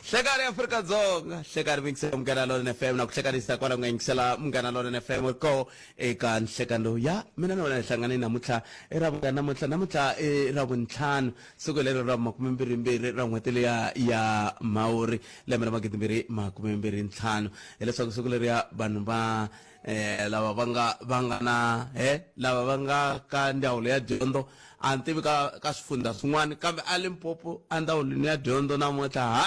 Hlekani Afrika-Dzonga, hlekani mingisela Munghana Lonene FM na ku hlekanisa kwala ngisela Munghana Lonene FM ko eka nhlekano ya mina na wena hlangane namuntlha era namuntlha era vuntlhanu siku lero ra 22 ra n'hweti ya Mhawuri lembe ra 2025 hileswaku siku leri ya vanhu va lava va nga ka ndzawulo ya dyondzo a ni tivi ka swifundza swin'wana kambe a Limpopo a ndzawulweni ya dyondzo namuntlha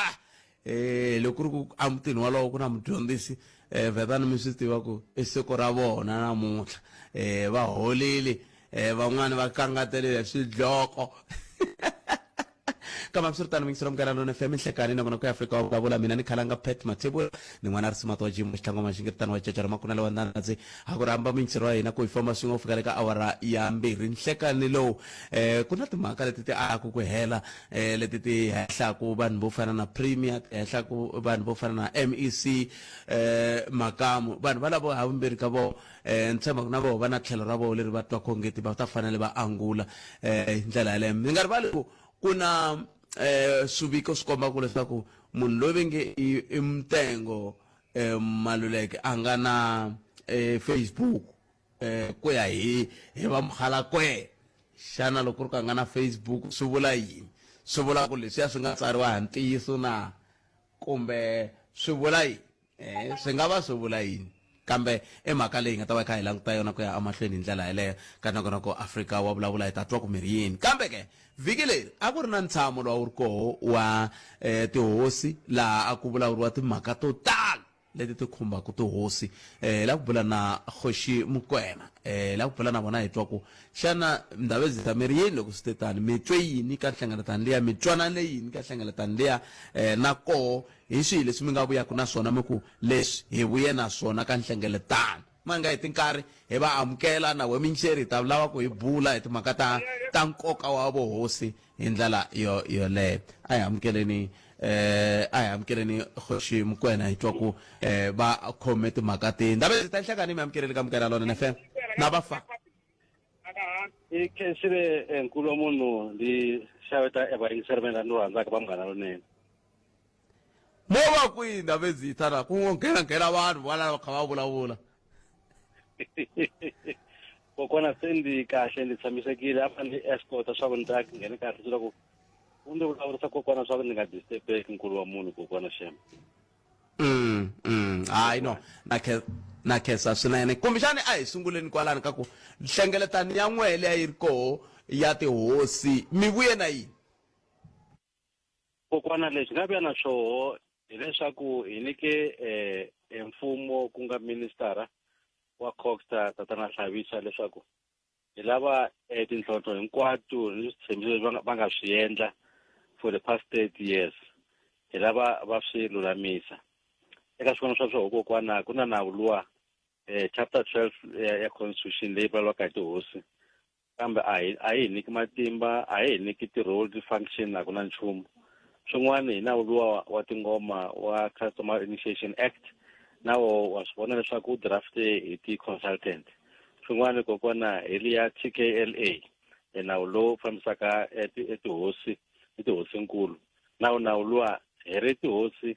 loko ri ku amutini walowo ku na mudyondzisi vetani mi swi tiva ku i siku ra vona namuntlha va holile van'wani va kangaterile swidloko kama msirutani mingisira Munghana Lonene FM nhlekani na ku Afrika wa vulavula mina ni khalanga Pet Mathebula ni n'wana Rismato wa Jimo xitlangu maxingiritano wa Cecera makuna lewa ndzi ha ku ramba mingisiro wa hina ku ifamba swin'we fika eka awara ya 2 nhlekani lowu ku na timhaka leti ti aku ku hela leti ti hehlaku vanhu vo fana na Premier hehlaku vanhu vo fana na MEC Makamu vanhu va lavo havumbirhi ka vo ntshemba na vo va na tlhelo ra vo leri va twa khongeti va ta fanele va angula ndlela yaleyo mi nga rivali ku kuna swiviko swi komba ku leswaku munhu loyi nge i Mtengo Maluleke a nga na Facebook ku ya hi va Mkhalakwe xana loko ri ka nga na Facebook swi vula yini swi vula ku leswi swi nga tsariwa hi ntiyiso na kumbe swi vula yini swi nga va swi vula yini kambe emhaka leyi nga ta va kha hi languta yona ku ya amahlweni hi ndlela yaleyo ka nakona ku Afrika wa vulavula hi ta twa ku miri yini kambe ke vhiki leri a ku ri na ntshamo lowu ri koho wa tihosi laha a ku vulavuriwa timhaka to tala leti ti khumbaka tihosi la ku bula na Kgoshi Mokoena la ku bula na vona hi twa ku xana Ndabezi ta miri yini loko swi tani mi twe yini ka nhlengeletano liya mi twanane yini ka nhlengeletano liya na koho hi swihi leswi mi nga vuyaku na swona mi ku leswi hi vuye na swona ka nhlengeletano ma nga hi tinkarhi hi va amukela na we minxeri ta lava ku hi bula hi timhaka ta nkoka wa vuhosi hi ndlela yoleyo a hi amukeleni Kgoshi Mokoena hi twa ku va khome timhaka ti Ndabezi ta nhlekani mi amukeleli ka Munghana Lonene FM na vafa i khensile enkulu munhu ndi xaveta evayingiseri mina ni rhandzaka va Munghana Lonene mo va kwihi Ndabezi tana ku nghena vanhu va lava kha va vulavula kokwana se ndi kahle ndi tshamisekile apa ni escort swa ku ni ta nghena kahle swa ku u ndzi vulavurisa kokwana swa ku ni nga disturb nkulu wa munhu kokwana shem hayi no na khensa swinene kumbexani a hi sunguleni kwalani ka ku nhlengeletano ya n'we leyi yi ri koho ya tihosi mi vuye na yini kokwana lexi nga vuya na swoho hileswaku hi nyike mfumo ku nga ministara wa Coxa Tatana Hlavisha leswaku hi lava tinhlonthlo hinkwato ni switshembiso va nga swi endla for the past 30 years hi lava va swi lulamisa eka swikona swa swo kokwana ku na nawu luwa chapter 12 ya constitution leyi vulavulaka hi tihosi kambe a hi nyiki matimba a hi nyiki ti-role ti-function na ku na nchumu swin'wana hi nawu luwa wa tingoma wa Customer Initiation Act nawo wa swi vona leswaku u drafte hi ti-consultant swin'wana kokwana hi liya TKLA nawu lowu fambisaka tihosinkulu nawu luwa hi ri tihosi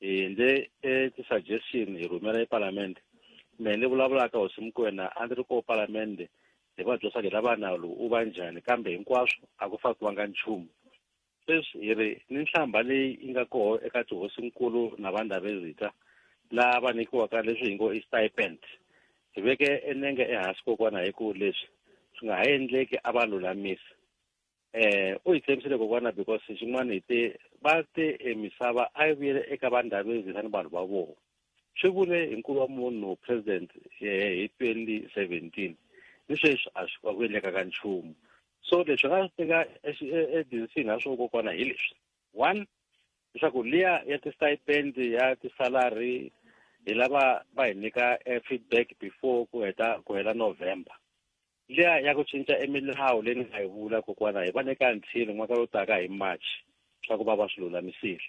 hi nde ti-suggestion hi rhumela eParliament me ni vulavulaka Hosi Mokoena a ndzi ri ko Parliament hi va byosaka hi lava nawu lowu u va njhani kambe hinkwaswo a ku fakiwanga nchumu sweswi hi ri ni nhlamba leyi yi nga koho eka tihosinkulu na va Ndabezitha lava nyikiwaka leswi hi ngo i stipend hi veke enenge ehansi kokwana hi ku leswi swi nga ha endleki a va lulamisa u hi tshembisile kokwana because xin'wana va te misava a yi vuyele eka va Ndabezitha ni vanhu va vona swi vule hi nkulu wa munhu president hi 2017 ni sweswi a swi ku endleka ka nchumu so leswi nga swi teka edisini na swo kokwana hi leswi one leswaku liya ya ti-stipend ya ti-salary hi lava va hi nyika feedback before ku hela November liya ya ku cinca emilawu leyi ni nga yi vula kokwana hi va nyika nthini n'waka lowu taka hi March swa ku va swi lulamisile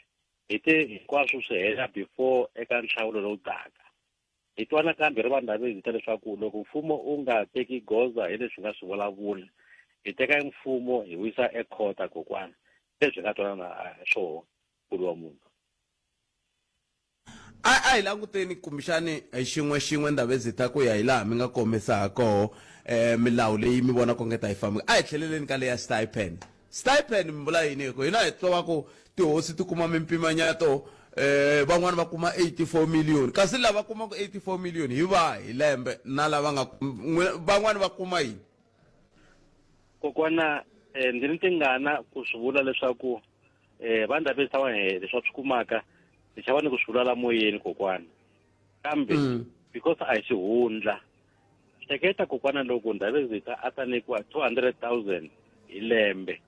hi te hinkwaswo swi hela before eka nhlawulo lowu taka hi twana kambe ri vanhu Ndabezitha leswaku loko mfumo u nga teki goza hi leswi nga swi vulavula hi teka mfumo hi wisa ekhota kokwana leswi nga twanana swoho nkulu wa munhu. a hi languteni kumbexani xin'we Ndabezitha ku ya hi laha mi nga kombisa koho milawu leyi mi vona kongeta hi famba a hi tlheleleni ka leya stipend mi vula yini hi ku hina hi twa ku tihosi ti kuma mimpimanyato van'wani va kuma 84 million kasi lava kumaka 84 million hi va hi lembe na lava nga van'wani va kuma yini kokwana ndzi ni tingana ku swi vula leswaku va Ndabezitha wa hina leswi va swi kumaka hi xava ni ku swi vula la moyeni kokwana kambe because a hi xihundla hleketa kokwana loko Ndabezitha a ta nyikiwa 200,000 hi lembe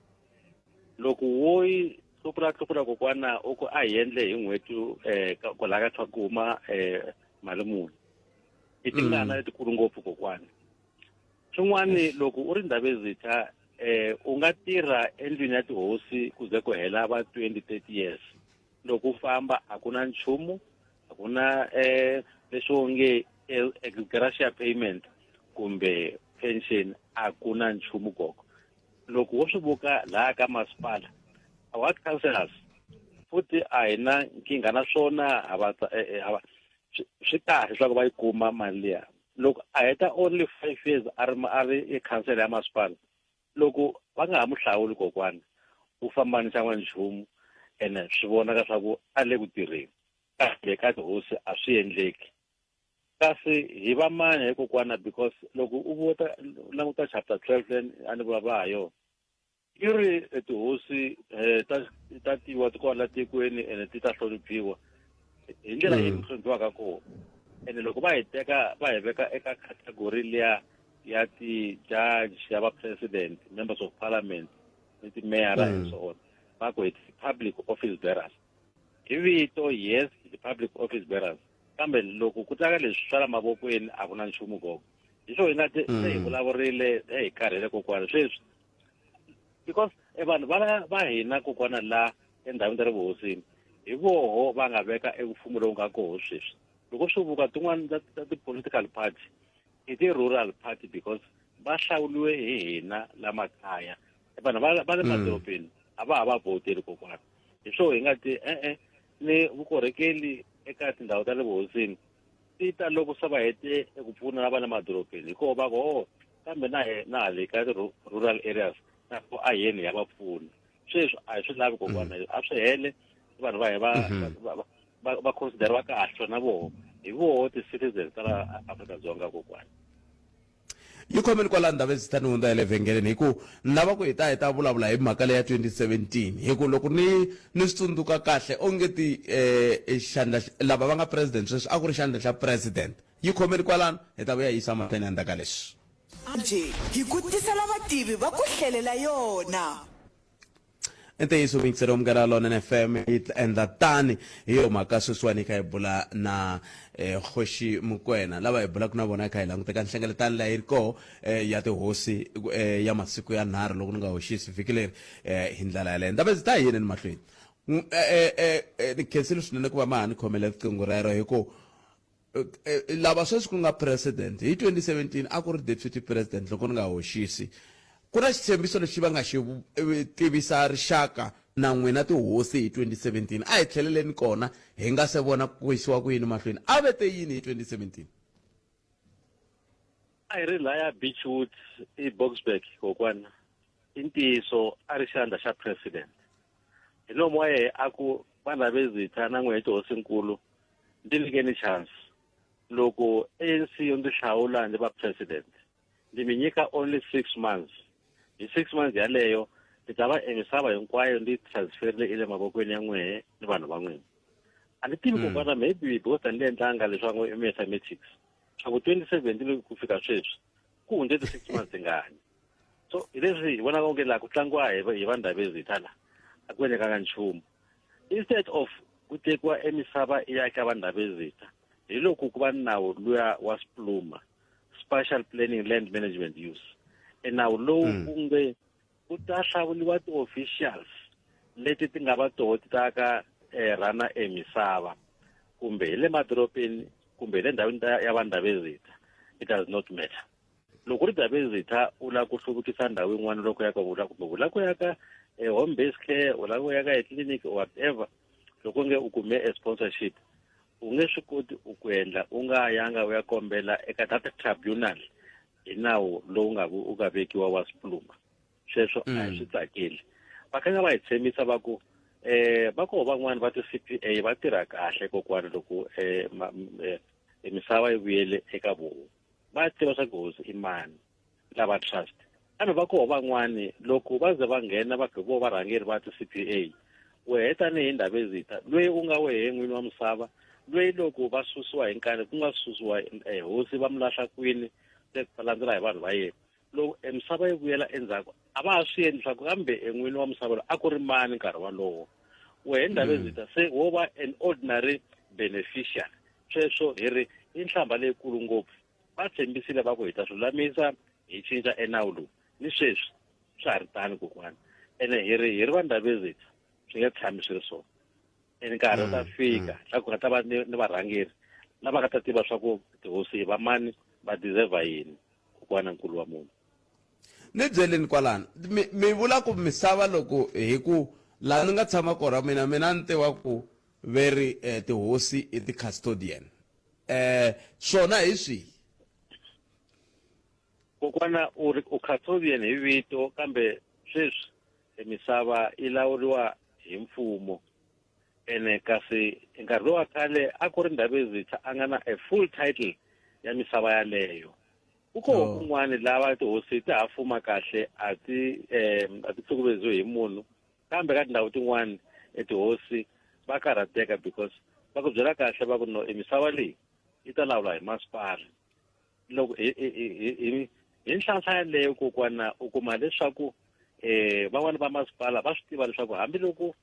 loko wo yi tlupula kokwana u ku a hi endle hi n'hweti ku laha ka ku huma mali muni i tingana letikulu ngopfu kokwana. Swin'wani loko u ri Ndabezitha u nga tirha endlwini ya tihosi ku ze ku hela va 20-30 years loko u famba a ku na nchumu a ku na leswi onge gratia payment kumbe pension a ku na nchumu koko. Loko wo swi buka laha ka masipala ward councillors futhi a hi na nkingha na swona swi kahle leswaku va yi kuma mali liya loko a heta only 5 years a ri ikhansela ya masipala loko va nga ha mu hlawuli kokwana u fambani xa n'wanchumu ene swi vonaka swa ku a le ku tirheni kambe ka tihosi a swi endleki kasi hi va mani hi kokwana because loko u languta chapter 12 a ni vulavula ha yona yi ri tihosi ta tiwa ti kona tikweni ene ti ta hloniphiwa hi ndlela leyi hloniphiwaka kona ene loko va hi teka va hi veka eka category liya ya ti-judge ya va-president members of parliament ni ti-mayora and so on va ku hi public office bearers hi vito yes the public office bearers kambe loko ku taka leswi swa la mavokweni a ku na nchumu koko hi swo hi nga hi vulavurile hi karhele kokwana sweswi because vanhu va hina kokwana la endhawini ta le vuhosini hi voho va nga veka emfumo lowu nga koho sweswi loko swi vuka tin'wana ta ti-political party i ti-rural party because va hlawuliwe hi hina la makaya vanhu va le madorobeni a va ha va voteli kokwana hi swo hi nga ti ni vukorhokeli eka tindhawu ta le vuhosini ti ta loko se va hete eku pfuna lava le madorobeni hikoho va ku kambe na hale ka rural areas na ku a yeni ya va pfuna sweswi a hi swi lavi kokwana a swi hele vanhu va hi va consideriwa kahle na voho hi voho ti-citizens ta la Afrika-Dzonga kokwana. yi khomeni kwala Ndabezitha ni hundza hi le vhengeleni hi ku ni lava ku hi ta vulavula hi mhaka leya 2017 hi ku loko ni swi tsundzuka kahle ongeti xandla lava va nga president sweswi a ku ri xandla xa president yi khomeni kwalano hi ta vuya hi yisa mahlweni handla ka leswi nje hi ku tisela vativi va ku hlelela yona ntiyiso mingisero mugara lona na FM yi endla tani hi yo mhaka sweswiwani kha hi bula na Kgoshi Mokoena lava hi bulaka na vona kha hi languteka nhlengeletano leyi ri koho ya tihosi ya masiku ya 3 loko ni nga hoxisi vhiki leri hi ndlela yaleyo Ndabezitha hi yini ni mahlweni ni khensile swinene ku va ma ha ni khomele riqingho rero hi ku lava sweswi ku nga president hi 2017 a ku ri deputy president loko ni nga hoxisi ku na xitshembiso lexi va nga xi tivisa rixaka na n'wina tihosi hi 2017 a hi tlheleleni kona hi nga se vona ku yisiwa ku yini mahlweni a vete yini hi 2017 a hi ri laya Beachwood Boksburg kokwana i ntiyiso a ri xandla xa president hi lomu wa yehe a ku va Ndabezitha na n'wina tihosinkulu ndzi nyikeni chance loko ANC yo ndzi hlawula ndzi va president ndzi mi nyika only 6 months hi 6 months yaleyo ndzi ta va misava hinkwayo ndzi transferile ile mavokweni ya n'wehe ni vanhu va n'wina a ni tivi kokwana maybe because ni le endlanga leswaku i mathematics swa ku 2017 ku fika sweswi ku hundze ti 6 months ngani so hi leswi hi vona onge la ku tlangiwa hi va Ndabezitha la a ku endlekanga nchumu instead of ku tekiwa emisava ya ka va Ndabezitha hi loko ku va nawu luya wa Spluma Spatial Planning Land Management Use nawu lowu kunge ku ta hlawuliwa ti-officials leti ti nga va toho ti ta ka rana emisava kumbe hi le madorobeni kumbe le ndhawini ya vanhu Ndabezitha, it does not matter. Loko ri Ndabezitha u lava ku hluvukisa ndhawu yin'wana loko ya ka vula kumbe u lava ku ya ka home based care, u lava ku ya ka etliliniki or whatever, loko nge u kume a sponsorship u nge swi koti ku endla u nga yanga u ya kombela eka data tribunal hi nawu lowu nga vekiwa wa Spluma. Sweswo a hi swi tsakeli. Va kanga va hi tshembisa va ku va koho van'wani va ti-CPA va tirha kahle kokwana loko misava yi vuyele eka voho. Va tiva swa ku hosi i mani lava trust. Kambe va koho van'wani loko va ze va nghena va vo varhangeri va ti-CPA, wehe tanihi Ndabezitha loyi u nga wehe n'wini wa misava, loyi loko va susiwa hi nkani ku nga susiwa hosi va mulahla kwini va landzela hi vanhu va yena. Loko misava yi vuyela endzhaku a va ha swi endli swa ku kambe n'wini wa misava lowu a ku ri mani nkarhi walowo. Wehe Ndabezitha se wo va an ordinary beneficiary. Sweswo hi ri i nhlamba leyikulu ngopfu. Va tshembisile va ku hi ta swi lulamisa hi cinca enawu lowu, ni sweswi swa ha ri tani kokwana. Ene hi ri va Ndabezitha swi nge tshami swi ri swona. Nkarhi wu ta fika la ku nga ta va ni varhangeri lava nga ta tiva swa ku tihosi hi va mani, va deserve yini kokwana nkulu wa munhu. Ni byeleni kwalano mi vula ku misava loko hi ku laha ni nga tshama kona mina ni tiva ku veri tihosi i ti-custodian swona hi swihi? Kokwana u custodian hi vito, kambe sweswi misava yi lawuriwa hi mfumo. Ene kasi nkarhi lowa khale a ku ri Ndabezitha a nga na a full title ya misava yaleyo. Ku koho kun'wana lava tihosi ti ha fuma kahle a ti hlukuveziwi hi munhu, kambe ka tindhawu tin'wana tihosi va karhateka because va ku byela kahle va ku no misava leyi yi ta lawula hi masipala. Loko hi nhlahla yaleyo kokwana u kuma leswaku van'wana va masipala va swi tiva leswaku hambiloko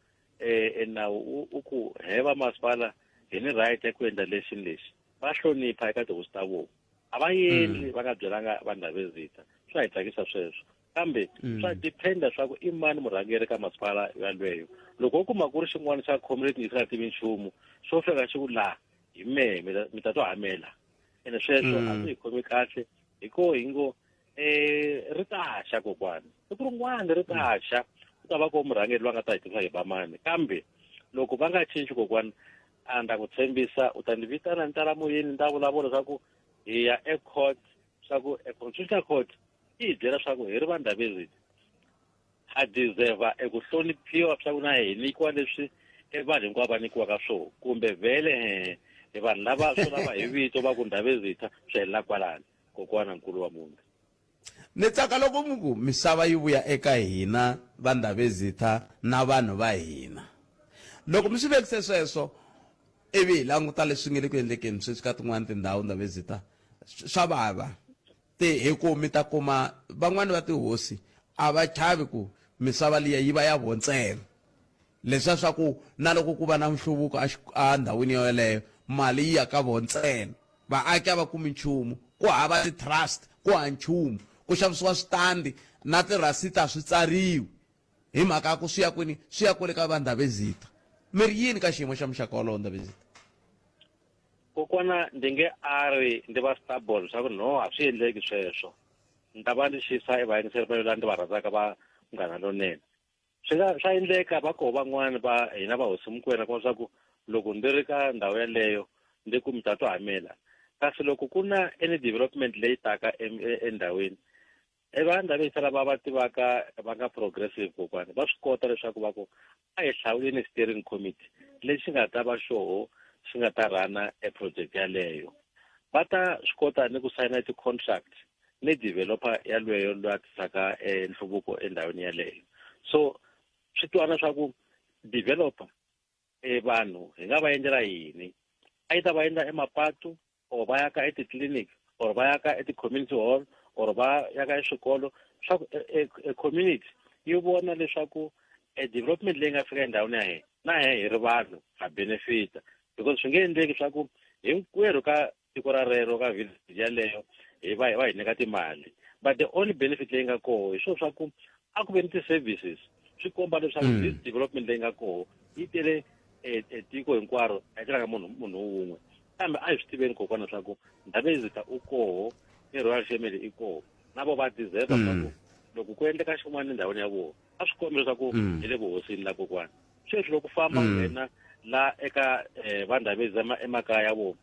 nawu u ku heva masipala hi ni right ya ku endla lexi va hlonipha eka tihosi ta vona. A va endli va nga byelanga va Ndabezitha. Swa hi tsakisa sweswo, kambe swa dependa swa ku i mani murhangeri ka masipala yaleyo. Loko u kuma ku ri xin'wana xa community yi nga tivi nchumu xo fika xi ku laha hi mehe mi ta to hamela, ene sweswo a swi hi khomi kahle. Hikoho hi ngo ri ta xa kokwana, siku rin'wana ri ta xa ku ta va ko murhangeri loyi a nga ta hi tivisa hi va mani. Kambe loko va nga cinci kokwana, a nda ku tshembisa u ta ni vitana ni tala moyeni ni ta vulavula swa ku hi ya ecourt, swa ku constitutional court yi hi byela swa ku hi ri va Ndabezitha ha deserve ku hloniphiwa swa ku na hi nyikiwa leswi vanhu hinkwavo va nyikiwaka swona, kumbe vhele hi vanhu lava swo lava hi vito va ku Ndabezitha swi helela kwalani kokwana nkulu wa munhu. Ni tsaka loko muku misava yi vuya eka hina va Ndabezitha na vanhu va hina. Loko mi swi vekise sweswo ivi hi languta leswi nge le ku endlekeni sweswi ka tin'wana tindhawu Ndabezitha swa vava. Hi ku mi ta kuma van'wani va tihosi a va chavi ku misava liya yi va ya vona ntsena. Leswiya swa ku na loko ku va na nhluvuko a ndhawini yeleyo mali yi ya ka vona ntsena, vaaki a va kumi nchumu, ku hava ti-trust, ku hava nchumu, ku xavisiwa switandi na tirhasita swi tsariwi hi mhaka ya ku swi ya kwini, swi ya kwale ka va Ndabezitha. Mi ri yini ka xiyimo xa muxaka wolowo Ndabezitha? Kokwana ndi nge ndi va stubborn swa ku no a swi endleki sweswo. Ni ta va ni xisa evayingiseri va lava ni va rhandzaka va Munghana Lonene. Swa endleka va koho van'wani va hina va hosi Mokoena kuma swa ku loko ndi ri ka ndhawu yaleyo ndi ku mi ta to hamela. Kasi loko ku na any development leyi taka endhawini, va Ndabezitha lava va tivaka va nga progressive kokwana va swi kota leswaku va ku a hi hlawuleni steering committee lexi nga ta va xoho xi nga ta rana project yaleyo. Va ta swi kota ni ku sayina ti-contract ni developer yaleyo loyi a tisaka nhluvuko endhawini yaleyo. So swi twana swa ku developer vanhu hi nga va endlela yini, a yi ta va endla emapatu or va yaka etitliliniki or va yaka eti-community hall or va yaka eswikolo swa ku community yi vona leswaku development leyi nga fika endhawini ya hina na hi ri vanhu ha benefita, because swi nge endleki swa ku hinkwerhu ka tiko ra rero ka village yaleyo hi va hi nyika timali, but the only benefit leyi nga koho hi swona swa ku a ku ve ni ti-services. Swi komba leswaku this development leyi nga koho yi tele tiko hinkwaro a yi tlanga munhu wun'we. kambe a hi swi tiveni kokwana swa ku Ndabezitha u koho ni royal family i koho na vo va deserve swa ku loko ku endleka xin'wana endhawini ya vona a swi kombi leswaku hi le vuhosini la kokwana sweswi loko famba nghena la eka vandhabezama emakaya ya vona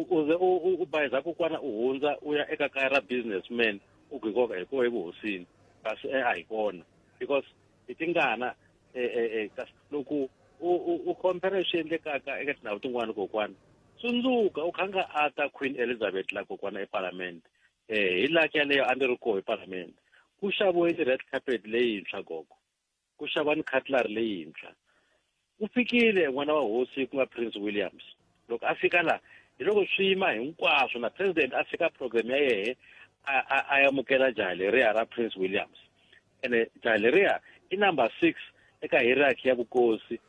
uze u bayiza kokwana u hundza u ya eka kaya ra businessman u gqikoka hi koho evuhosini kasi a hi kona because hi tingana kasi loko u compare leswi endlekaka eka tindhawu tin'wana kokwana tsundzuka u khanga a ta Queen Elizabeth la kokwana eparlament hi laki yaleyo a ni ri koho eparlament ku xaviwe red carpet leyintshwa gogo ku xava ni cutlery leyintshwa u fikile n'wana wa hosi ku nga Prince Williams loko a fika la hi loko swiyima hinkwaswo na president a fika program ya yehe a yamukela jaha leriya ra Prince Williams ene jaha leriya i number 6 eka hierarchy ya vukosi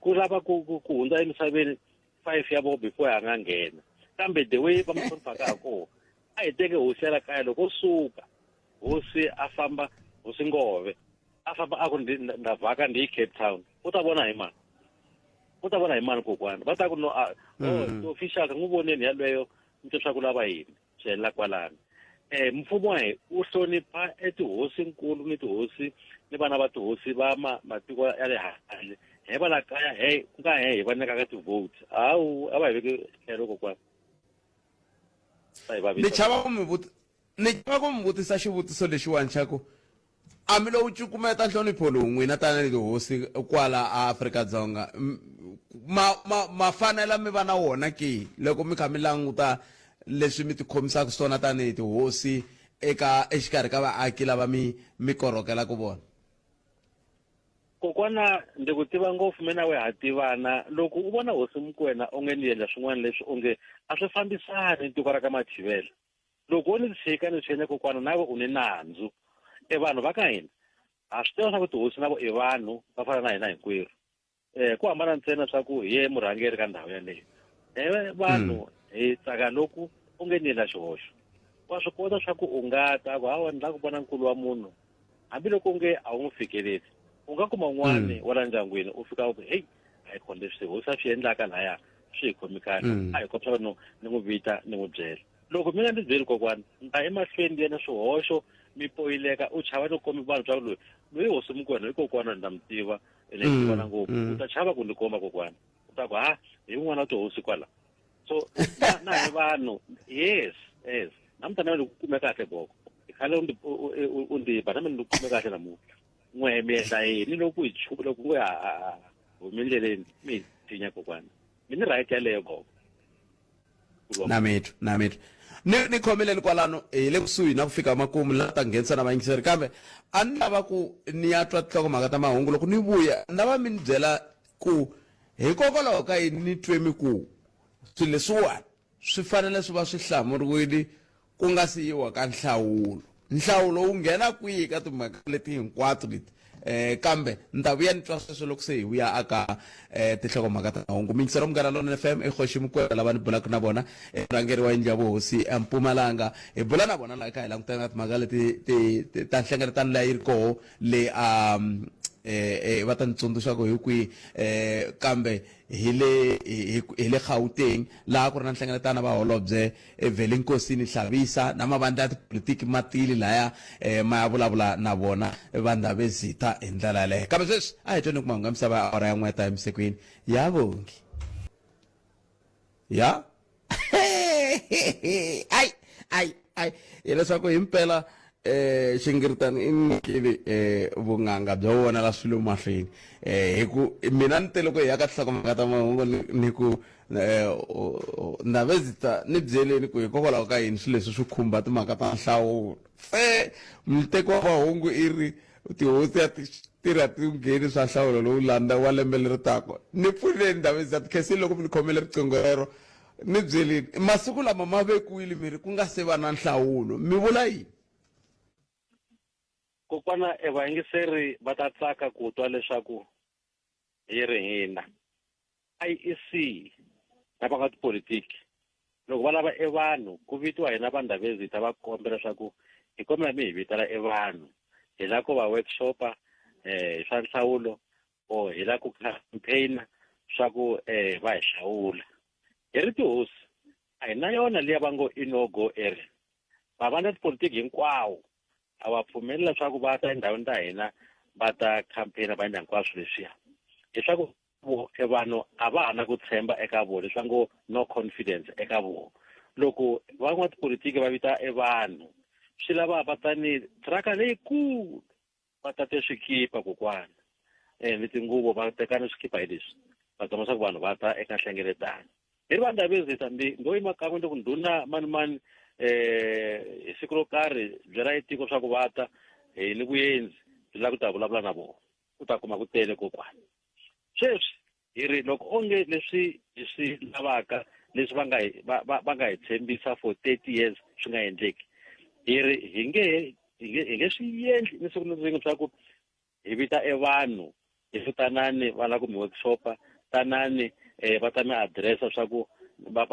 ku lava ku hundza emisaveni 5 ya vo before a nga nghena kambe the way va muhloniphaka ha koho a hi teke hosi ya la kaya loko suka hosi a famba hosi Ngove a famba a ku ndavhaka ndi Cape Town u ta vona hi mani kokwana va ta ku no officials n'wi voneni yaleyo mi swa ku lava yini swi helela kwalano mfumo wa hi u hlonipha etihosi nkulu ni tihosi ni vana va tihosi va matiko ya le handle hi va la kaya ku nga hi va nyakaka ti-vote hawu a va hi veke tlhelo kokwana ni chava ku mi vutisa xivutiso lexiwani xa ku a mi lowu cukumeta nhlonipho lowu n'wina tanihi hosi kwala Afrika-Dzonga ma fanela mi va na wona ke loko mi kha mi languta leswi mi tikhomisaka swona tanihi tihosi exikarhi ka vaaki lava mi korhokela ku vona kokwana ndi ku tiva ngopfu mina we ha tivana loko u vona hosi Mukwena onge ni endla swin'wana leswi onge a swi fambisani tiko ra ka Mathivela loko u ni tshika ni tshene kokwana nawe u ni nandzu vanhu va ka hina a swi tiva swa ku tihosi na vo i vanhu va fana na hina hinkwerhu ku hambana ntsena swa ku hi ye murhangeri ka ndhawu yaleyo vanhu hi tsaka loku u nge ni endla xihoxo wa swi kota swa ku u nga ta ku hawa ni la ku vona nkulu wa munhu hambiloko nge a wu n'wi fikeleli u nga kuma un'wana wa la ndyangwini u fika u ku hey a hi khona leswi hosi a swi endlaka laya swi hi khomikani a hi kota swa ku ni n'wi vita ni n'wi byela loko mi nga ndzi byeli kokwana ni ta emahlweni ndi yena swihoxo mi poyileka u chava ni komi vanhu swa ku loyi hosi Mukwena i kokwana ni ta mi tiva ene ni vona ngopfu u ta chava ku ni komba kokwana u ta ku hi un'wana wa tihosi kwala so na hi vanhu yes na mi ta na ni kume kahle boko i khale u ndi ba na mi ni kume kahle namuntlha n'we mi endla yini loko hi chuba loko ku humileleni mi tinya kokwana mi ni right yaleyo boko na mithu ni khomeleni kwalano hi le kusuhi na ku fika makumu la ta nghenisa na vayingiseri kambe a ni lava ku ni ya twa tinhlokomhaka ta mahungu loko ni vuya ni lava mi ni byela ku hikokwalaho ka yini ni twe mi ku swilo leswiwani swi fanele swi va swi hlamuriwile ku nga si yiwa ka nhlawulo wu nghena kwihi ka timhaka leti hinkwato leti kambe ni ta vuya ni twa sweswo loko se hi vuya aka tinhlokomhaka ta mahungu mingisero Munghana Lonene FM i Kgoshi Mukwena lava ni bulaka na vona murhangeri wa yindlu ya vuhosi eMpumalanga hi bula na vona laha kha hi langutana na timhaka leti ta nhlengeletano leyi ri koho le va ta ni tsundzuxa ku hi kwihi kambe hi le Gauteng laha ku ri na nhlengeletano va holobye Velinkosini Hlaabisa na mavandla ya tipolitiki matili laya ma ya vulavula na vona va Ndabezitha hi ndlela yaleyo kambe sweswi a hi tweni ku mahungu ya misava ya awara ya n'we ta emisekweni ya vongi ya ai hileswaku himpela xingiritano i nyikile vun'anga bya vonela swilo mahlweni hi ku mina ni tele ku hi ya ka tinhlokomhaka ta mahungu ni ku Ndabezitha ni byeleni ku hikokwalaho ka yini swilo leswi swi khumba timhaka ta nhlawulo se muteki wa mahungu i ri tihosi ya tirha tingheni swa nhlawulo lowu landza wa lembe leri tako ni pfuneni Ndabezitha tikhensini loko mi ni khomele riqingho rero ni byeleni masiku lama ma vekiwile miri ku nga se va na nhlawulo mi vula yini kokwana vayingiseri va ta tsaka ku twa leswaku hi ri hina IEC na va ka tipolitiki loko va lava vanhu ku vitiwa hina va Ndabezitha va kombela leswaku hi kombela mi hi vitala vanhu hi la ku va workshopa swa nhlawulo or hi la ku campaign swa ku va hi hlawula hi ri tihosi a hi na yona liya va ngo inogo area vavana tipolitiki hinkwawo a va pfumeli leswaku va ta endhawini ta hina va ta campaign va endla hinkwaswo leswiya leswaku vanhu a va ha na ku tshemba eka vona leswi va ngo no confidence eka vona loko van'watipolitiki va vita vanhu swi lava va tani traka leyikulu va tate swikipa kokwana ni tinguvo va tekana swikipa hi leswi va zama swa ku vanhu va ta eka nhlengeletano hi ri vanhu Ndabezitha ndo yima kan'we ndi ku ndhuna mani hi siku ro karhi byela hi tiko swa ku va ta ni vuyenzi byi lava ku ta vulavula na vona u ta kuma ku tele kokwana sweswi hi ri loko onge leswi hi swi lavaka leswi va nga hi tshembisa for 30 years swi nga endleki hi ri hi nge swi endli ni siku ni rin'we swa ku hi vita vanhu hi tanani va lava ku mi workshopa tanani va ta mi addressa swa ku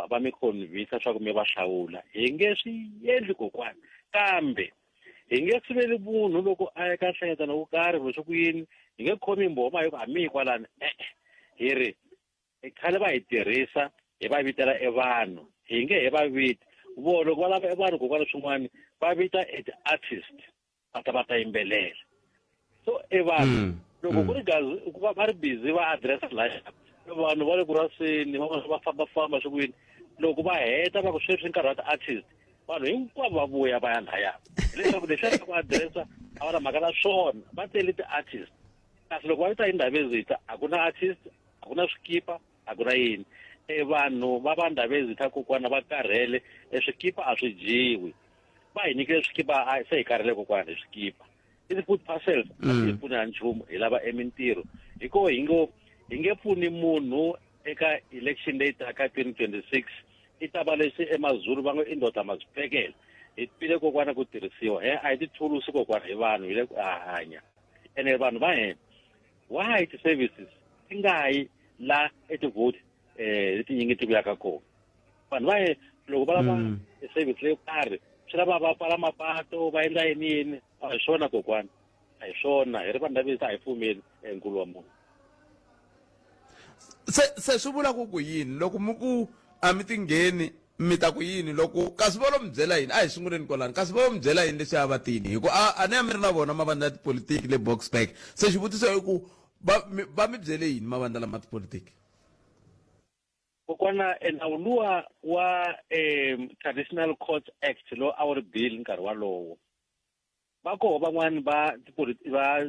va mi convince swa ku mi va hlawula hi nge swi endli kokwana kambe hi nge siveli munhu loko a eka nhlengeletano wo karhi leswi ku yini hi nge khomi mboma hi ku a mi kwalani hi ri khale va hi tirhisa hi va vitela vanhu hi nge he va viti vo loko va lava vanhu kokwana swin'wana va vita artist va ta yimbelela so vanhu loko ku ri gazi va ri busy va addressa laya vanhu va le kurasini va fambafamba swi ku yini loko va heta va ku sweswi nkarhi wa ti-artist vanhu hinkwavo va vuya va ya laya hileswaku leswi ku addressa a va na mhaka na swona va tele ti-artist kasi loko va vita hi Ndabezitha a ku na artist a ku na swikipa a ku na yini vanhu va Ndabezitha kokwana va karhele swikipa a swi dyiwi va hi nyikile swikipa se hi karhele kokwana hi swikipa i ti-food parcels a ti hi pfuni ha nchumu hi lava mintirho hikoho hi nge pfuni munhu eka election leyi taka 2026 i ta va leswi eMazulu va ngo i ndoda mazipekela hi pile kokwana ku tirhisiwa a hi tithulusi kokwana hi vanhu hi le ku hanya ene vanhu va hina why ti-services ti nga yi la eti-vote leti nyingi ti vuyaka kona vanhu va hina loko va lava service leyo karhi swi lava va pfala mapato va endla yini a hi swona kokwana a hi swona hi ri vanhu Ndabezitha a hi pfumeli nkulu wa munhu se swi vula ku yini loko mi ku a mi tingheni mi ta ku yini loko kasi va lo mi byela yini a hi sunguleni kwalani kasi va lo mi byela yini leswi a va tini hi ku a ni ya mi ri na vona mavandla ya tipolitiki le Boksburg se xivutiso i ku va mi byele yini mavandla lama tipolitiki kokwana nawu luwa wa Traditional Courts Act lo a wu ri bill nkarhi walowo va koho van'wani va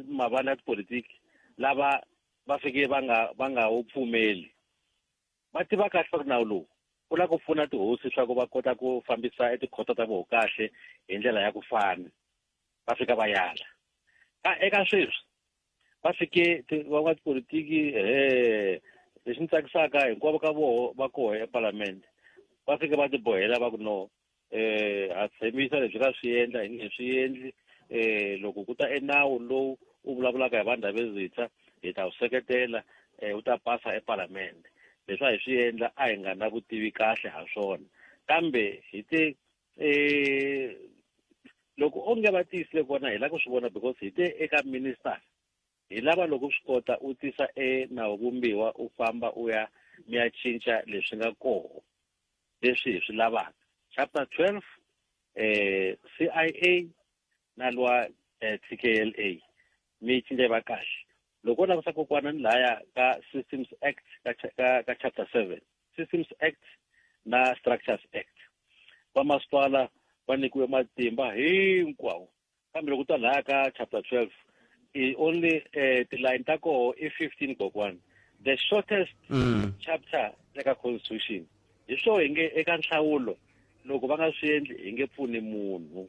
mavandla ya tipolitiki lava va fike va nga wu pfumeli va tiva kahle swa ku nawu lowu ku lava ku pfuna tihosi swa ku va kota ku fambisa tikhoto ta voho kahle hi ndlela ya ku fana va fika va yala eka sweswi va fike van'watipolitiki leswi ni tsakisaka hinkwavo ka voho va koho eParliament va fike va tibohela va ku no ha tshembisa leswi ka swi endla hi nge swi endli loko ku ta nawu lowu u vulavulaka hi vanhu Ndabezitha hi ta wu seketela u ta pasa eParliament leswi a hi swi endla a hi nga na vutivi kahle ha swona kambe hi te loko onge va tiyisile kona hi lava ku swi vona because hi te eka minister hi lava loko swi kota u tisa nawu vumbiwa u famba u ya mi ya cinca leswi nga koho leswi hi swi lavaka chapter 12 CIA na lwa TKLA mi cinca va kahle loko u lavisa kokwana ni laya ka Systems Act ka chapter 7 Systems Act na Structures Act vamasipala va nyikiwe matimba hinkwawo kambe loko u ta laya ka chapter 12 only tilayini ta koho i 15 kokwana the shortest chapter eka constitution hi swo hi nge eka nhlawulo loko va nga swi endli hi nge pfuni munhu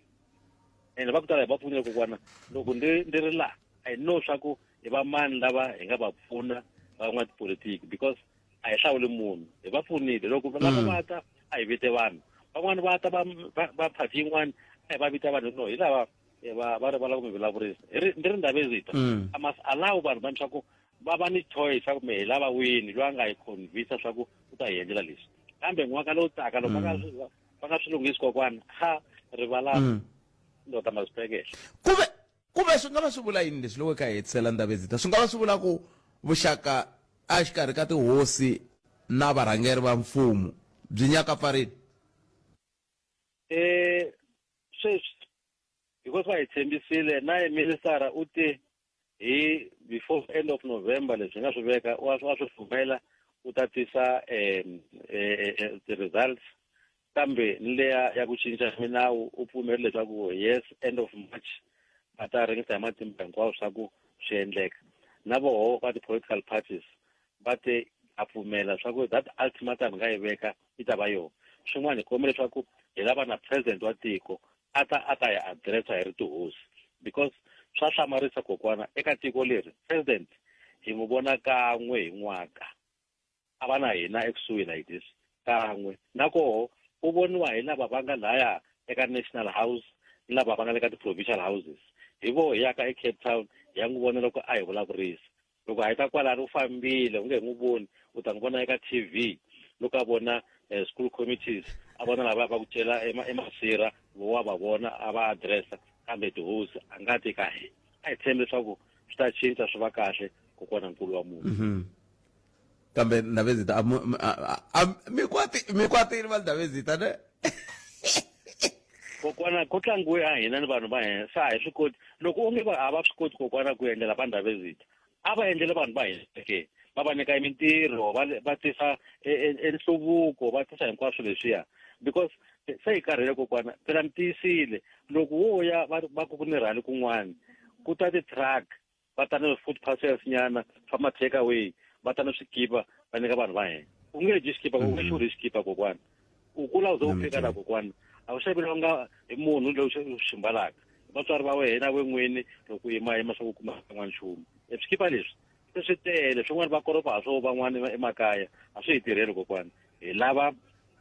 ene va ku tala hi va pfunile kokwana loko ndi ri laha I know swa ku hi va mani lava hi nga va pfuna van'watipolitiki because a hi hlawuli munhu hi va pfunile loko lava va ta a hi vite vanhu van'wani va ta va phati yin'wana a hi va vita vanhu no hi lava va ri va lava ku mi vulavurisa ndi ri Ndabezitha I must allow vanhu vani swa ku va va ni choice swa ku mi hi lava wini loyi a nga hi convince swa ku u ta hi endlela leswi kambe n'waka lowu taka loko va nga swi lunghisi kokwana rivalana ndoda mazipekela kuve swi nga va swi vula yini leswi loko ka hi hetisela Ndabezitha swi nga va swi vula ku vuxaka a xikarhi ka tihosi na varhangeri va mfumo byi nyaka pfarini sweswi because va hi tshembisile na ministara u te hi before end of November leswi nga swi veka wa swi pfumela u ta tisa ti-results kambe ni leya ya ku cinca minawu u pfumerile leswaku yes end of March va ta ringisa hi matimba hinkwawo swa ku swi endleka na voho va ti-political parties va te a pfumela swa ku that ultimatum nga yi veka yi ta va yona swin'wana hi kombela leswaku hi lava na president wa tiko a ta hi addressa hi ri tihosi because swa hlamarisa kokwana eka tiko leri president hi n'wi vona kan'we hi n'waka a va na hina ekusuhi like this kan'we na koho u voniwa hi lava va nga laya eka national house ni lava va nga le ka ti-provincial houses hi vo hi yaka eCape Town hi ya n'wi vona loko a hi vulavurisa loko a heta kwalano u fambile u nge hi n'wi voni u ta n'wi vona eka TV loko a vona school committees a vona lava va ku cela emasira wa va vona a va addressa kambe tihosi a nga ti kahle a hi tshembe leswaku swi ta cinca swi va kahle kokwana nkulu wa munhu kambe Ndabezitha mikwatini va Ndabezitha ne kokwana ko tlangiwe a hina ni vanhu va hina sa hi swi koti loko u nge a va swi koti kokwana ku endlela va Ndabezitha a va endlele vanhu va hina ke va va nyika mintirho va tisa enhluvuko va tisa hinkwaswo leswiya because se hi karhele kokwana phela mi tiyisile loko wo ya va ku ni rhali kun'wana ku ta ti-truck va ta na food parcels nyana famba take away va ta na swikipa va nyika vanhu va hina u nge dyi xikipa u nge xurhi xikipa kokwana u kula u ze u fika la kokwana a wu xavelanga hi munhu loyi u swi mbalaka vatswari va wena we n'wini loko yima swa ku kuma n'wana nchumu swikipa leswi swi tele swin'wana va koropa ha swo van'wana emakaya a swi hi tirheli kokwana hi lava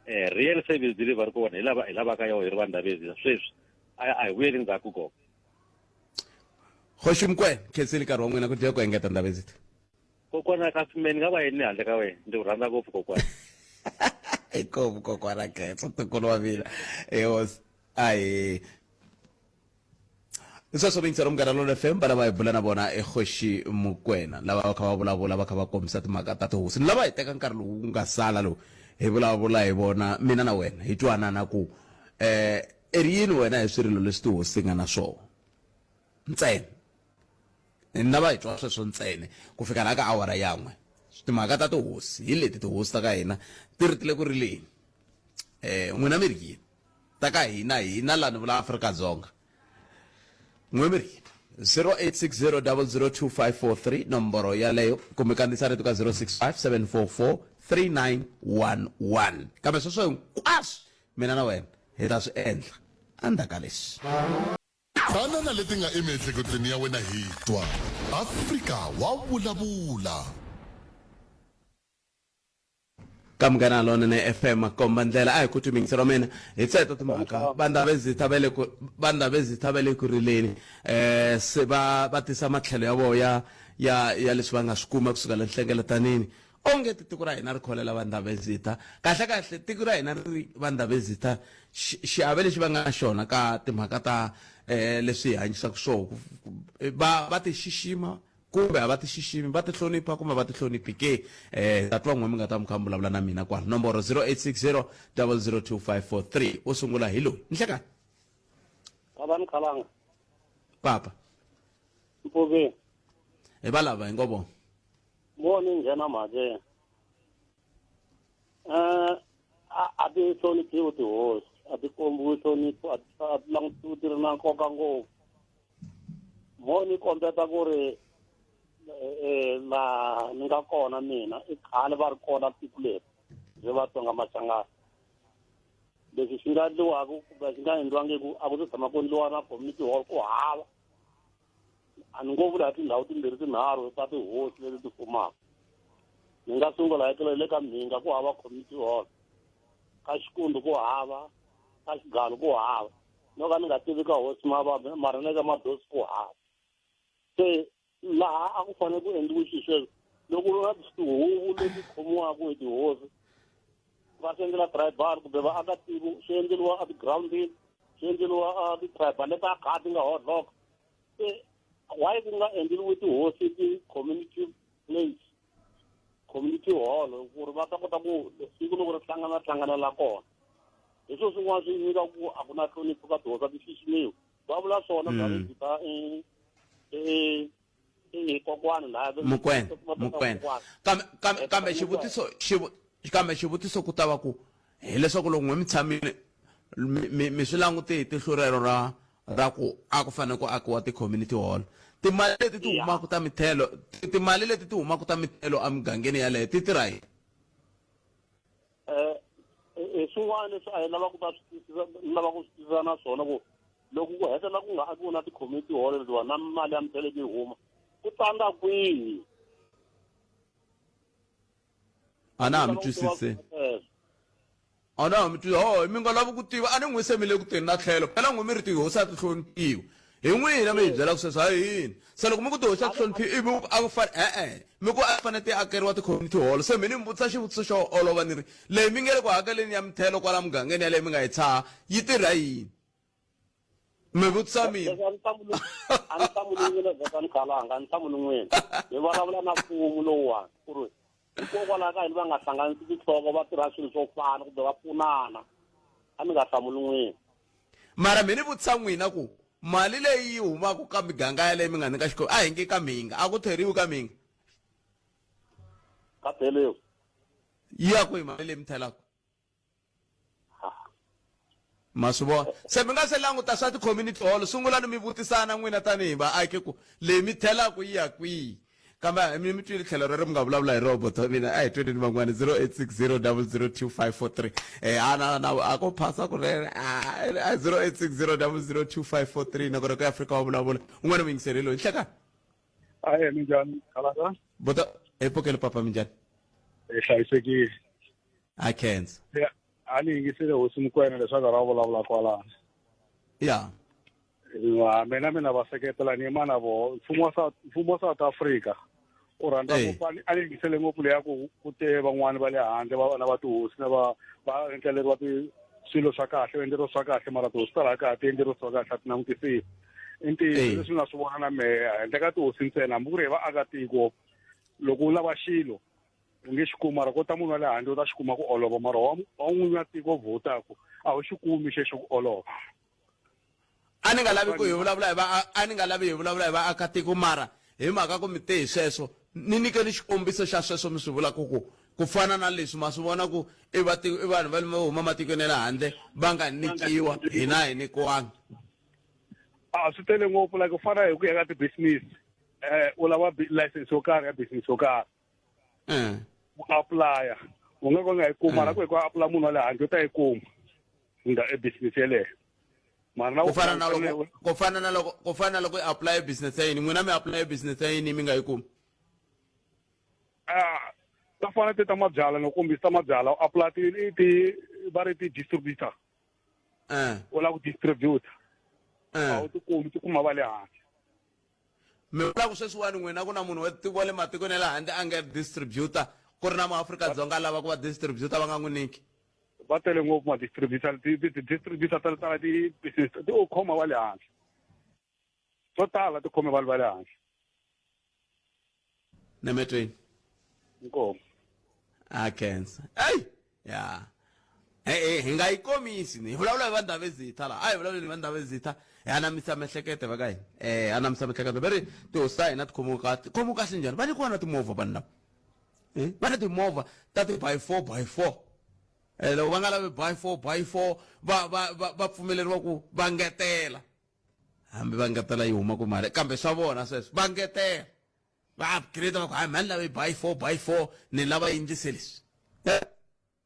real service delivery kona hi lavaka yo hi ri va Ndabezitha sweswi a hi vuyeli ndzhaku kona Kgoshi Mokoena khensile nkarhi wa n'wina ku tiya ku engeta Ndabezitha kokwana kasimeni nga va yini handle ka wena ndzi ku rhandza ngopfu kokwana inkomu kokwana khetsa ntukulu wa mina hosi ayi sweswo vintsero Munghana Lonene FM vana va hi bula na vona Kgoshi Mokoena lava va kha va vulavula va kha va kombisa timhaka ta tihosi ni lava hi teka nkarhi lowu nga sala lowu hi vulavula hi vona mina na wena hi twanana ku ri yini wena hi swirilo leswi tihosi nga na swona ntsena ni lava hi twa sweswo ntsena ku fika la ka awara yan'we timhaka ta tihosi hi leti tihosi ta ka hina ti ritile ku ri leni n'wina mi ri yini ta ka hina laha ni vula Afrika-Dzonga n'we mi ri yini 0860002543 nomboro yaleyo kumbe kandziyisa rito ka 0657443911 kambe sweswo hinkwaswo mina na wena hi ta swi endla endzhaku leswi fana na leti nga emiehleketweni ya wena hi twa Afrika wa vulavula ka Munghana Lonene FM komba ndlela a hi ku timingisero mina hi tseta timhaka va Ndabezitha va le ku rileni se va tisa matlhelo ya voya ya leswi va nga swi kuma kusuka le nhlengeletanini onge tiko ra hina ri kholela va Ndabezitha kahle tiko ra hina ri va Ndabezitha xiave lexi va nga xona ka timhaka ta leswi hi hanyisaka swona va ti xixima kumbe a va ti xiximi va ti hlonipha kumbe va ti hloniphi ke tatwa n'we mi nga ta mi kha mi vulavula na mina kwala nomboro 0860002543 u sungula hi loyi nhlekani Abani Khalanga. papa Mpuve. hi va lava hi ngo vona Moni njena manje. A ti hloniphiwi tihosi, a ti kombiwi hlonipho, a ti langutiwi ti ri na nkoka ngopfu. Moni kombeta ku ri laha ni nga kona mina i khale va ri kona tiko leri byi Vatsonga Machangana. Leswi swi nga endliwaka kumbe swi nga endliwangiku a ku se tshama ku endliwa na community hall ku hava. A ni ngo vula hi tindhawu timbirhi tinharhu ta tihosi leti ti fumaka. Ni nga sungula hi le ka Mhinga ku hava community hall, ka Xikundu ku hava, ka Xigalo ku hava, no ka ni nga tivi ka hosi mara na ka Madosi ku hava. Se laha a ku fanele ku endliwe xi sweswo loko u ri na tihuvu leti khomiwaka hi tihosi va swi endlela tribal kumbe vaakatiko swi endleriwa a ti-groundini swi endleriwa a ti-tribal leti a kha ti nga hodloka se why ku nga endleriwi tihosi ti-community place community hall ku ri va ta kota ku siku loko ri hlanganela kona hi swo swin'wana swi nyika ku a ku na hlonipho ka tihosi ti xiximiwa va vula swona bya vita kokwani laha Mukwena kambe xivutiso ku ta va ku hileswaku loko n'we mi tshamile mi swi langute hi tihlo rero ra ku a ku fanele ku akiwa ti-community hall timali leti ti humaka ta mithelo a mugangeni yaleyo ti tirha yini swin'wana leswi a hi lava ku swi twisisa na swona ku loko ku hetela ku nga akiwi na ti-community hall letiwa na mali ya mithelo leyi huma ku tlanga kwihi a na ha mi twisise a na ha mi twisise mi nga lavi ku tiva a ni n'wi se mi le ku teni na tlhelo phela n'wi mi ri tihosi a ti hloniphiwa hi n'wina mi hi byela ku sweswo hayi yini se loko mi ku tihosi a ti hloniphiwa ivi a ku mi ku a fanele ti akeriwa ti-community hall se mi ni mi vutisa xivutiso xo olova ni ri leyi mi nge le ku hakeleni ya mithelo kwala mugangeni yaleyi mi nga yi tshaha yi tirha yini mi vutisa mina a ni hlamulungile vetani khalanga a ni hlamulungwini hi vulavula na mfumo lowuwani ku ri hikokwalaho ka hini va nga hlanganisi tinhloko va tirha swilo swo fana kumbe va pfunana a mi nga hlamulungwini mara mi ni vutisa n'wina ku mali leyi yi humaka ka miganga yaleyi mi nga nyika xikomi a hi nge ka minga a ku theriwi ka minga ka theleo yi ya kwihi mali leyi mi thelaka ma swi vona se mi nga se languta swa ti-community hall sungulani mi vutisana n'wina tanihi vaaki ku leyi mi thelaka yi ya kwihi kambe mi twile tlhelo rero mi nga vulavula hi roboto mina a hi twenini van'wana 0860002543 a ko phasa ku rere 0860002543 na ku ri ka Afrika wa vulavula un'wana mi yingiserile hi hlekani minjhani khalanga bota epokele papa minjhani hi hlayisekile a khensa a ni yingisile hosi Mukwena leswaku ra vulavula kwalano ya mina va seketela ni yima na vo mfumo wa South Africa u rhandza a ni yingisele ngopfu leya ku te van'wani va le handle va va tihosi na va endleleriwa swilo swa kahle endleriwa swa kahle mara tihosi ta laha kaya ti endleriwa swa kahle a ti langutisiwi i ntiyiso leswi nga swi vona na mehe handle ka tihosi ntsena hambi ku ri hi vaakatiko loko u lava xilo u nge xi kumi mara ko ta munhu wa le handle u ta xi kuma ku olova mara wa n'winyi wa tiko o vhotaka a wu xi kumi xexo ku olova a ni nga lavi ku hi vulavula hi vaakatiko mara hi mhaka ku mi te hi sweswo ni nyikeni xikombiso xa sweswo mi swi vulaka ku fana na leswi ma swi vona ku i vanhu va huma matikweni ya le handle va nga nikiwa hina hi nikiwangi a swi tele ngopfu like ku fana hi ku ya ka ti-business u lava license yo karhi ya business yo karhi u apply u nga yi kuma mara ku hi ku apply munhu wa le handle u ta yi kuma e business yeleyo ku fana na loko i apply business ya yini n'wina mi apply business ya yini mi nga yi kumi ta fana ti ta mabyala no kombisa ta mabyala u apply va ri ti-distributor u lava ku distributor a wu ti kumi ti kuma va le handle mi vula ku sweswiwani n'wina ku na munhu wa le matikweni ya le handle a nga distributor ku ri na maAfrika-Dzonga a lava ku va distributor va nga n'wi niki va tele ngopfu ma-distributor ti-distributor ta tala ti-business ti u khoma va le handle to tala ti khome vanhu va le handle nemetweni inkomo a khensa eyi ya hi nga yi komisi ni hi vulavula hi vanhu davezitha laha a hi vulavuleni hi vanhu davezitha hi anamisa miehleketo va ka hina anamisa miehleketo va ri tihosi ta hina ti khomiwa kahle njhani va nyikiwa na timovha vanhu lava va na timovha ta ti-by 4x4 loko va nga lavi by 4x4 va pfumeleriwa ku va ngetela hambi va ngetela yi huma ku mali kambe swa vona sweswo va ngetela va upgrade va ku hayi mani lavi by 4x4 ni lava yinjise leswi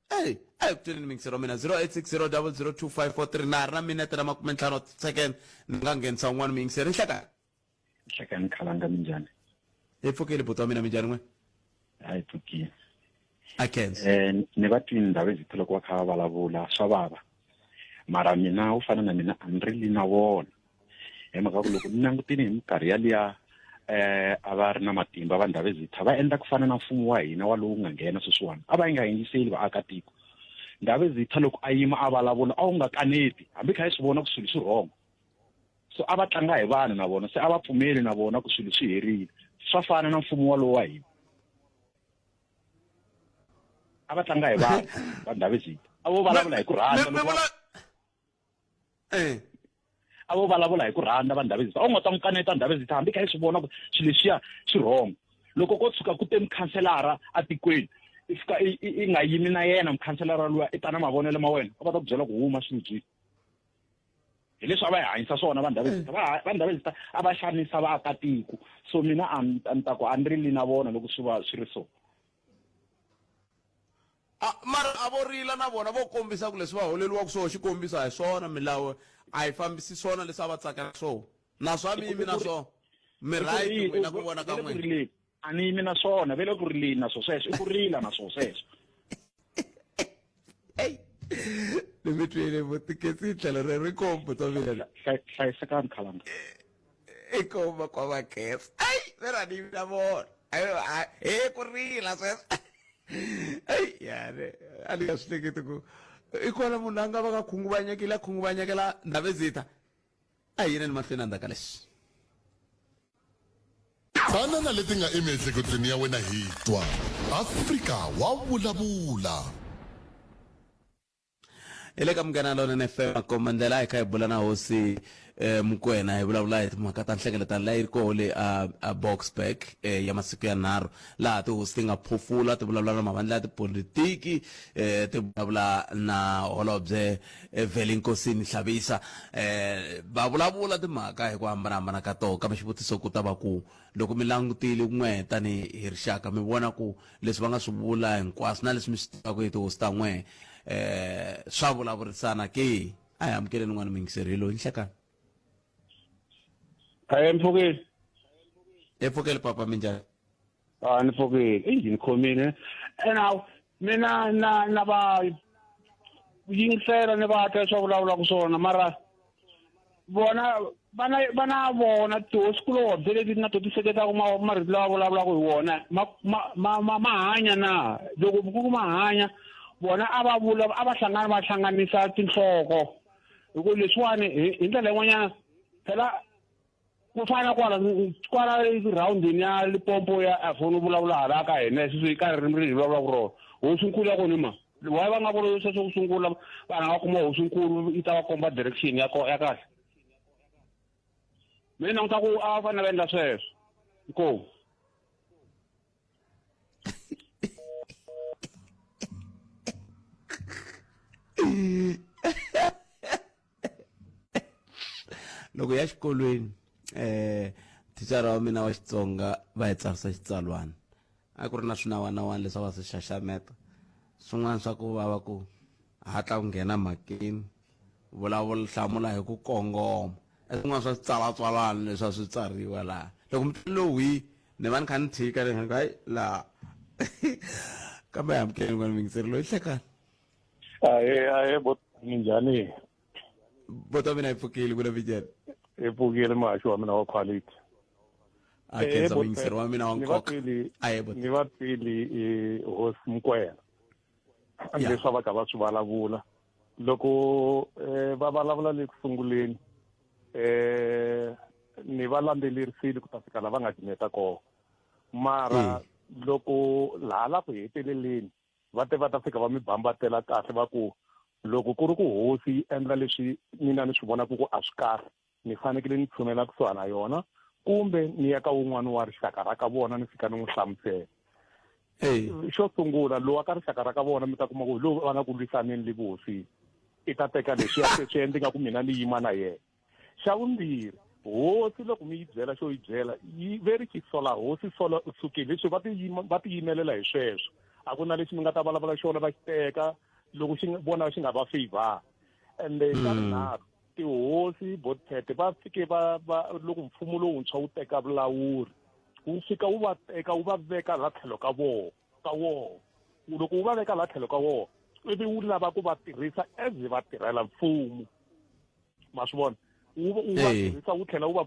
a hi ku tweni mingisero wa mina 0860002543 na ha ri na minete na 50 second ni nga nghenisa un'wana miyingiseri nhlekani khalanga minjhani hi pfukile buti wa mina minjhani n'we a hi pfukile a khensa ni va twini ndhawu ezitho loko va kha va vulavula swa vava mara mina u fana na mina a ni rili na wona hi mhaka ku loko ni langutini hi minkarhi yaliya a va ri na matimba va ndhawu ezitha va endla ku fana na mfumo wa hina wa lowu nga nghena sweswiwani a va yi nga yingiseli vaakatiko ndhawu ezitha loko a yima a vulavula a wu nga kaneti hambi kha hi swi vona ku swilo swi rhonga so a va tlanga hi vanhu na vona se a va pfumeli na vona ku swilo swi herile swa fana na mfumo wa lowu wa hina a va tlanga hi vanhu Ndabezitha a vo vulavula hi ku rhandza a vo vulavula hi ku rhandza vanhu Ndabezitha a wu nga ta n'wi kaneta Ndabezitha hambi kha hi swi vona ku xilo lexiya xi wrong loko ko tshuka ku te mukhanselara a tikweni i fika i nga yimi na yena mukhanselara luya i ta na mavonelo ma wena a va ta ku byela ku huma swin'wi hi leswi a va hi hanyisa swona vanhu Ndabezitha a va xanisa vaakatiko so mina a ni ta ku a ni rili na vona loko swi ri so mara a vo rila na vona vo kombisa ku leswi va holeliwaka swona xi kombisa hi swona milawu a hi fambisi swona leswi a va tsakela swona na swa mimi na swona mi right n'wina ku vona ka n'wina a ni yimi na swona ve le ku rileni na swo sweswo i ku rila na swo sweswo ni mi twile vutiketsi tlhelo ri kombo to mina hlayisekani khalanga i komba kwa vakhesa vera ni na vona ku rila sweswo yane a ni nga swi hleketi ku i kona munhu a nga va ka khunguvanyekela Ndabezitha a yina ni mahlweni andzaka leswi banana leti nga emiehleketweni ya wena hi twa Afrika wa vulavula ele ka Munghana Lonene FM komandela hi kha hi bula na hosi Mokoena hi vulavula hi timhaka ta nhlengeletano leyi ri koho le a Boksburg ya masiku yanharhu laha tihosi ti nga phofula ti vulavula na mavandla ya tipolitiki ti vulavula na holobye Velinkosini Hlavisa va vulavula timhaka hi ku hambanahambana ka tona kambe xivutiso ku ta va ku loko mi langutile n'we tani hi rixaka mi vona ku leswi va nga swi vula hinkwaswo na leswi mi swi tivaka hi tihosi ta n'we swa vulavurisana ke a hi amukeleni n'wana mingiserile nhlekani Mpfukile. Mpfukile papa minjani? Ni mpfukile. Injini khomile. Now mina na va yingisela ni va ta swa vulavula ku swona mara vona vana vona tihosi kulobye leti nga to ti seketaka marito lawa vulavulaka hi wona ma hanya na loko ku ma hanya bona a va hlangana va hlanganisa tinhloko hikuva leswiwani hi ndlela yin'wanyana phela ku fana kwala rhawundini ya Limpopo ya afoni vulavula hala ka hina swi ka ririmi ri vulavula ku rona hosinkulu ya kona ma wa va nga vula sweswo ku sungula vana va kuma hosinkulu yi ta va komba direction ya kahle mina ni ta ku a va fanele va endla sweswo inkomu loko ya xikolweni thicara wa mina wa Xitsonga va hi tsarisa xitsalwana a ku ri na swinawanawani leswi va swi xaxameta swin'wana swa ku va ku hatla ku nghena mhakeni vulavula hlamula hi ku kongoma swin'wana swa switsalatswalana leswi a swi tsariwa laha loko mi lowi ni va ni kha ni tshika ni hayi laha kambe hi amukeli n'wana mingiseri loyi hlekani aye minjhani bota mina hi pfukile kule minjhani hi pfukile mahasho wa mina wa quality a khensa wingiseri wa mina wa nkoka ni va pili hosi Mokoena leswi va ka va swi vulavula loko va vulavula le ku sunguleni ni va landzelerisile ku ta fika lava nga timeta kona mara loko laha ku heteleleni va ta fika va mi bambatela kahle va ku loko ku ri ku hosi yi endla leswi mina ni swi vona ku a swi kahle ni fanekele ni tshunela kusuhana na yona kumbe ni ya ka wun'wana wa rixaka ra ka vona ni fika ni n'wi hlamusela xo sungula lowu wa ka rixaka ra ka vona mi ta kuma ku lowu va nga ku lwisaneni le vuhosini i ta teka leswiya swi endli nga ku mina ni yima na yena xa vumbirhi hosi loko mi yi byela xo yi byela yi very chisola hosi sola usukile leswi va ti yimelela hi sweswo a ku na lexi mi nga ta vulavula xona va xi teka loko xi vona xi nga va favor ende xa vunharhu tihosi botete va fike va loko mfumo lowuntshwa wu teka vulawuri wu fika wu va teka wu va veka laha tlhelo ka wona loko wu va veka laha tlhelo ka wona ivi wu lava ku va tirhisa as va tirhela mfumo ma swi vona wu va tirhisa wu tlhela wu va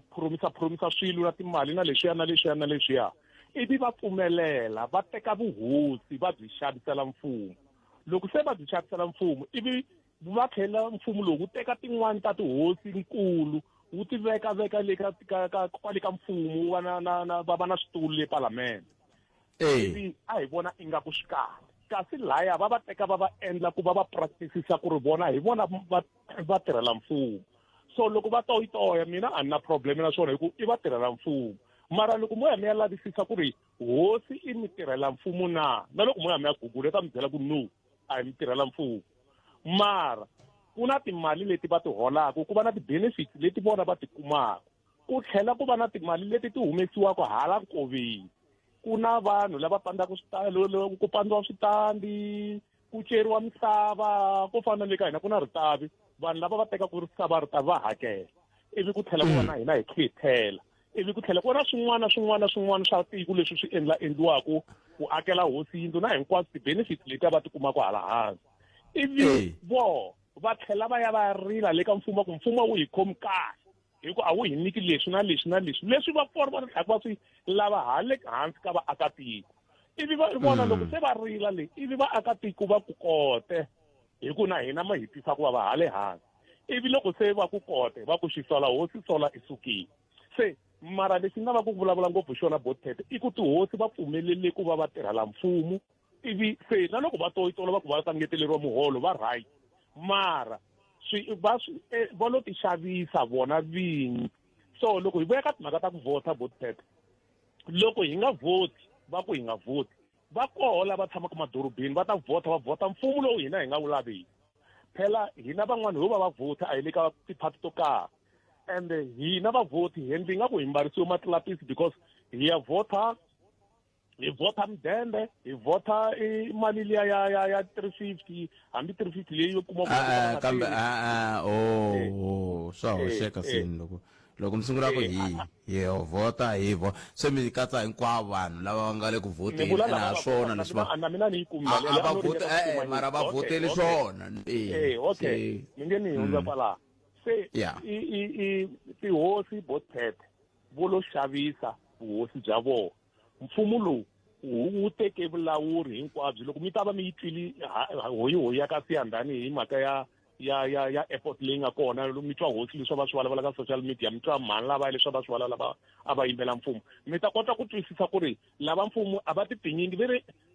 promisa swilo na timali na leswiya ivi va pfumelela va teka vuhosi va byi xavisela mfumo loko se va byi xavisela mfumo ivi va tlhela mfumo lowu wu teka tin'wani ta tihosi nkulu wu ti veka le kwale ka mfumo va va na switulu le palamende ivi a hi vona ingaku swi kahle kasi laya va teka va endla ku va practiceisa ku ri vona hi vona va tirhela mfumo. So loko va toyitoya mina a ni na problem na swona hi ku i va tirhela mfumo. Mara loko mo ya mi ya lavisisa ku ri hosi i mi tirhela mfumo na loko mo ya mi ya gugula ta mi byela ku no a hi mi tirhela mfumo. Mara ku na timali leti va ti holaka, ku va na ti-benefits leti vona va ti kumaka, ku tlhela ku va na timali leti ti humesiwaka hala nkoveni. Ku na vanhu lava pandzaka ku pandziwa switandi, ku ceriwa misava, ku fana le ka hina ku na ritavi, vanhu lava va teka ku ritavi va hakela, ivi ku tlhela ku va na hina hi khethela, ivi ku tlhela ku na swin'wana swa tiko leswi swi endliwaka ku akela hosi yindlu na hinkwaswo ti-benefits leti va ti kumaka hala hansi. Ivi va tlhela va ya va rila le ka mfumo ku mfumo wu hi khomi kahle hi ku a wu hi nyiki leswi na leswi va fora va tlhaka va swi lava hale hansi ka vaakatiko. Ivi va vona loko se va rila le ivi vaakatiko va ku kote hi ku na hina ma hi tisa ku va hale hansi. Ivi loko se va ku kote va ku xisola hosi sola i sukile. Se mara lexi nga va ku vulavula ngopfu xona Bothet i ku tihosi va pfumelele ku va tirhela mfumo, ivi se na loko va toyitola va ku va ta ngeteleriwa muholo va right, mara va lo ti xavisa vona vinyi. So loko hi vuya ka timhaka ta ku vhota Bothet, loko hi nga vhoti va ku hi nga vhoti, va koho lava tshamaka madorobeni va ta vhota mfumo lowu hina hi nga wu laveki. Phela hina van'wana ho va vhota a hi le ka tiphati to karhi, and hina vavhoti hi nga ku hi mbarisiwe matilapisi because hi ya vhota mudende, hi vhota mali liya ya 350, hambi 350 leyi yo kuma kambe swa hoxeka sini loko mi sungula ku hi vhota se mi katsa hinkwavo vanhu lava va nga le ku vhoteni na swona leswi mara va vhoteli swona. Okay mi nge ni hundza kwalaho. Se tihosi Bothet vo lo xavisa vuhosi bya vona. Mfumo lowu wu teke vulawuri hinkwabyo. Loko mi ta va mi yi twile hoyi ya ka Siyandhani hi mhaka ya airport leyi nga kona, mi twa hosi leswi va swi vulavula ka social media, mi twa mhani lava leswi va swi vulavula lava a va yimbela mfumo, mi ta kota ku twisisa ku ri lava mfumo a va ti tinyingi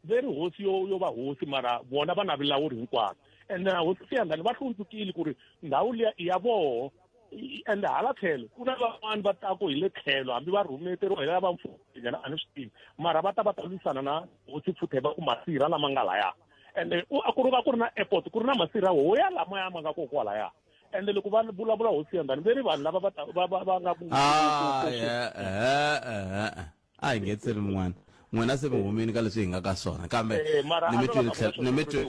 veri hosi yo va hosi, mara vona va na vulawuri hinkwabyo. And hosi Siyandhani va hlundzukile ku ri ndhawu liya i ya voho, and hala tlhelo ku na van'wana va ta ku hi le tlhelo hambi va rhumeteriwa hi lava mfumo a ni swi tivi, mara va ta lwisana na hosi futhi va ku masirha lama nga laya. And ku ri na airport ku ri na masirha hoya lamaya ma nga ko kwalaya. And loko va vulavula hosi Siyandhani veri vanhu lava va nga ku a hi ngetseli mun'wana n'wina se mi humini ka leswi hi nga ka swona, kambe ni mi twi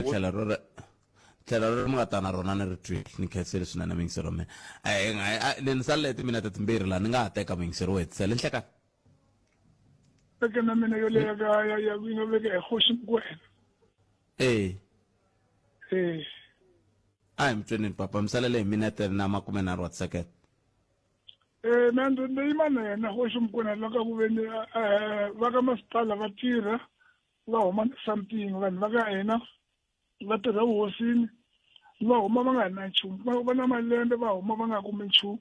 tlhela ro mi nga ta na rona ni ri twile ni khenseli swinene miyingiseri wa mina. Ni salele timinete timbirhi laha ni nga ha teka miyingiseri wo hetisele nhlekani eka na mina yo leya ya vino veke Kgoshi Mokoena. A hi mi twenini papa, mi salele hi minete na 30 wa tisekete. Na ni yima na yena Kgoshi Mokoena loko ku veni va ka masipala va tirha va huma something, vanhu va ka hina va tirha vuhosini va huma va nga na nchumu, va na malembe va huma va nga kumi nchumu,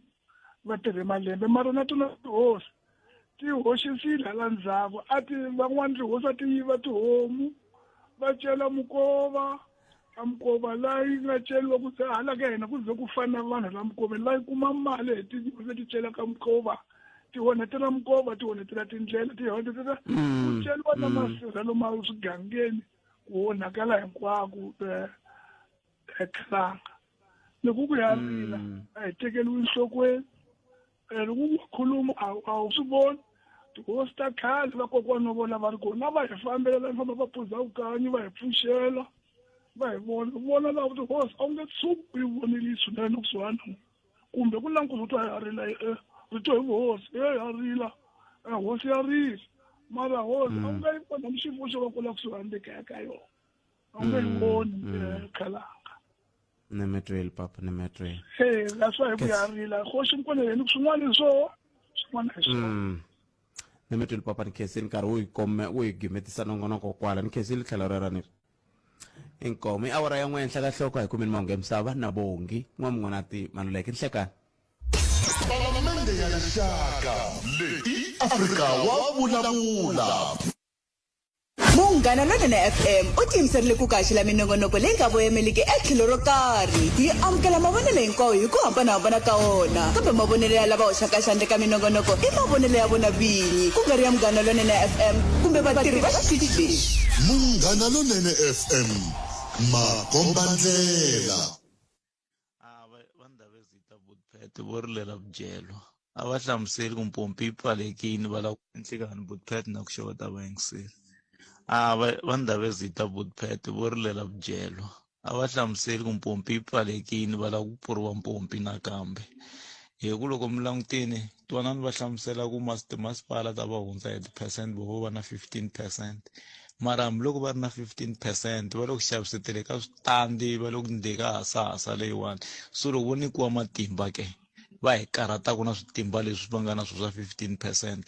va tirhe malembe, mara na tona tihosi ti hoxisile hala ndzhaku. A ti van'wana tihosi a ti yiva tihomu va cela mukova, a mukova layi nga celiwa ku se hala ka hina ku ze ku fana vanhu la mukoveni layi kuma mali hi tinyiko ti cela ka mukova, ti honetela mukova, ti honetela tindlela, ti honetela ku celiwa na masirhelo ma swigangeni ku onhakala hinkwako ekhalanga. Loko ku ya rila a hi tekeliwi enhlokweni, loko ku khuluma a wu swi voni. Tihosi ta khale vakokwana va vona va ri kona va hi fambela va famba va phuza vukanyi va hi pfuxela va hi vona lavo tihosi a wu nge tshuki u yi vonile swinene kusuhani, kumbe ku languta ku ya rila rito hi vuhosi ya rila hosi ya rila, mara hosi a wu nga yi vona ni xifuwo xo va kula kusuhani le kaya ka yona, a wu nge yi voni khalanga. Ni mi twile papa, ni mi twile. That's why hi ku ya rila Kgoshi Mokoena yeni swin'wana hi swin'wana hi swona. Ni mi twile papa, ni khensile nkarhi wo hi gimetisa nongonoko kwala, ni khensile tlhelo rero ni inkomo i awara ya n'we henhla ka nhloko hi kumeni mahungu ya misava na vongi n'wamungwanati Maluleke nhlekani. Palamende ya rixaka leyi Afrika wa vulavula. Munghana Lonene FM u tiyimiserile ku kaxila minongonoko leyi nga voyameliki etlhelo ro karhi. Yi amukela mavonelo hinkwawo hi ku hambanahambana ka wona. Kambe mavonelo ya lava hoxaka xandla ka minongonoko i mavonelo ya vona vinyi. Ku nga ri ya Munghana Lonene FM kumbe vatirhi va xitichi lexi. Munghana Lonene FM makombandlela. Vandava zita budphethe vo rilela vudyelo a va hlamuseli ku mpompi yi pfalekini va lava ku nhlikani budphethe na ku xota va yingiseli vandava zita budphethe vo rilela vudyelo a va hlamuseli ku mpompi yi pfalekini va lava ku pfuriwa mpompi nakambe hi ku loko mi langutini twanani va hlamusela ku masipala ta va hundza hi ti-percent vo va na 15%. Mara hambiloko va ri na 15% va le ku xavisetele ka switandi va le ku ndleka hasahasa leyiwani so loko vo nyikiwa matimba ke va hi karhataku na switimba leswi va nga na swo swa 15%.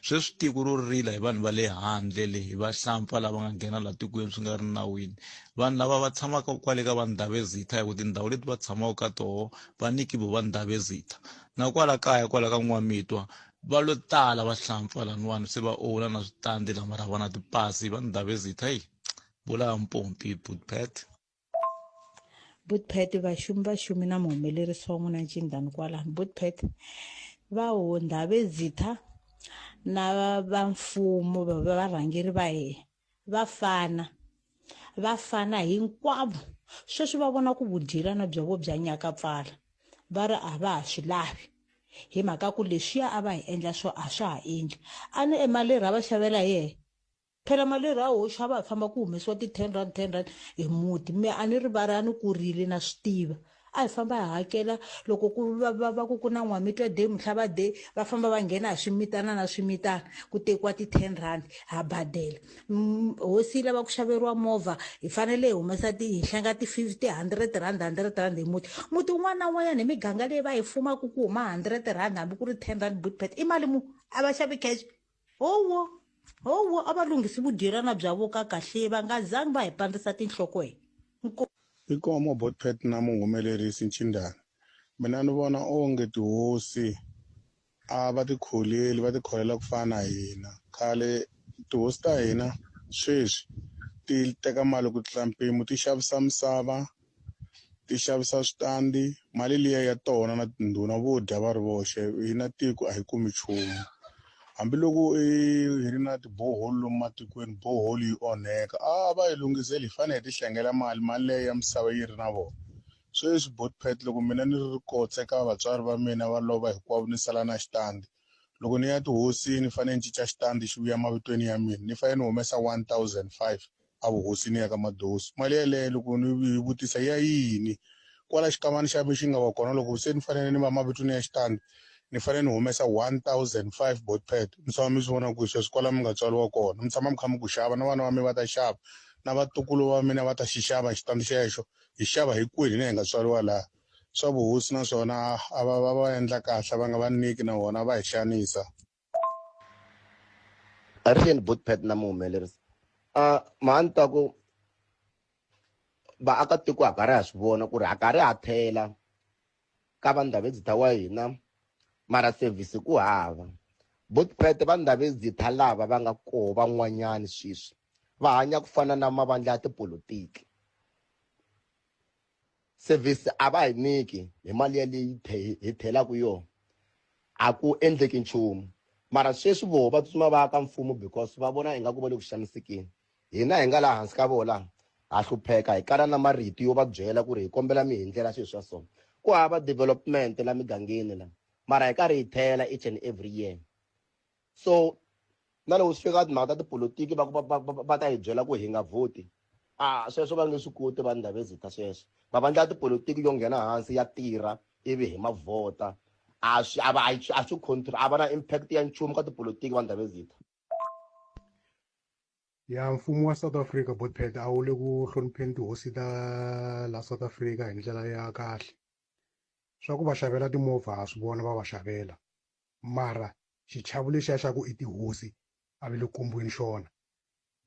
Sweswi tiko ro rila hi vanhu va le handle leyi va hlampfa lava nga nghena laha tikweni swi nga ri nawini vanhu lava va tshamaka kwale ka vandavezitha hi ku tindhawu leti va tshamaka ka toho va nikivo vandavezitha na kwala kaya kwala ka N'wamitwa va lo tala va hlampfa laniwani se va owna na switandi lama ra va na tipasi va ndavezitha hi vula mpompi budpet vaxumi na muhumelerisi wa n'wina Ncindani kwalani budpet va ndavezitha na va mfumo varhangeri va hina va fana hinkwavo sweswi va vona ku vudyelana bya vo bya nyaka pfala va ri a va ha swi lavi hi mhaka ku leswiya a va hi endla swo a swa ha endli a ni mali ra va xavela hi phela mali ra hoxa va famba ku humesiwa ti-10 rand hi muti me a ni ri va ra ni kurile na swi tiva a hi famba hi hakela loko ku va ku na N'wamitwa day Mhlava day va famba va nghena hi swimitana na swimitana ku tekiwa ti-10 rand ha badela hosi lava ku xaveriwa movha hi fanele hi humesa hi hlenga ti-50 100 rand hi muti un'wana na un'wanyana hi miganga leyi va hi fumaka ku huma 100 rand hambi ku ri 10 rand budpet i mali a va xavi cash howo a va lunghisi vudyelana bya vo ka kahle va nga zangi va hi pandzisa tinhloko ikomo budpet na muhumelerisi Ncindani mina ni vona onge tihosi a va tikholela ku fana na hina khale tihosi ta hina sweswi ti teka mali ku tlula mpimo ti xavisa misava ti xavisa switandi mali liya ya tona na tindhuna vo dya va ri voxe hina tiko a hi kumi nchumu hambiloko hi ri na tiboholi lomu matikweni boholi yi onheka a va yi lunghiseli hi fanele hi ti hlengela mali leyi ya misava yi ri na vona sweswi budpet loko mina ni ri kotse ka vatswari va mina va lova hinkwavo ni sala na xitandi loko ni ya tihosini ni fanele ni cinca xitandi xi vuya mavitweni ya mina ni fanele ni humesa 1005 a vuhosini ya ka Madosi mali yaleyo loko ni vutisa ya yini kwala xikamani xa mi xi nga va kona loko se ni fanele ni va mavitweni ya xitandi ni fanele ni humesa 1005 budpet mi tshama mi swi vona ku sweswi kwala mi nga tswariwa kona mi tshama mi kha mi ku xava na vana va mi va ta xava na vatukulu va mina va ta xi xava xitandi xexo hi xava hinkwenu hina hi nga tswariwa laha swa vuhosi naswona a va endla kahle va nga va niki na vona va hi xanisa a ri yini budpet na muhumelerisi mhani ta ku vaakatiko a karhi ha swi vona ku ri a karhi ha thela ka vandavezitha wa hina mara service ku hava budpet vandavezitha lava va nga koho van'wanyani sweswi va hanya ku fana na mavandla ya tipolitiki service a va hi niki hi mali ya leyi hi thelaku yona a ku endleki nchumu mara sweswi voho va tsutsuma va ka mfumo because va vona ingaku va le ku xanisekeni hina hi nga laha hansi ka vona ha hlupheka hi kala na marito yo va byela ku ri hi kombela mi hi ndlela sweswi swa so ku hava development la migangeni la mara hi karhi hi thela each and every year so na loko swi fika timhaka ta tipolitiki va ta hi byela ku hi nga vhoti sweswo va nge swi koti vanhu ndavezitha sweswo mavandla ya tipolitiki yo nghena hansi ya tirha ivi hi mavhota a swi control a va na impact ya nchumu ka tipolitiki vanhu ndavezitha ya mfumo wa South Africa budpet a wu le ku hlonipheni tihosi ta la South Africa hi ndlela ya kahle swa ku va xavela timovha ha swi vona va va xavela mara xichavu lexiya xa ku i tihosi a ve le kumbweni xona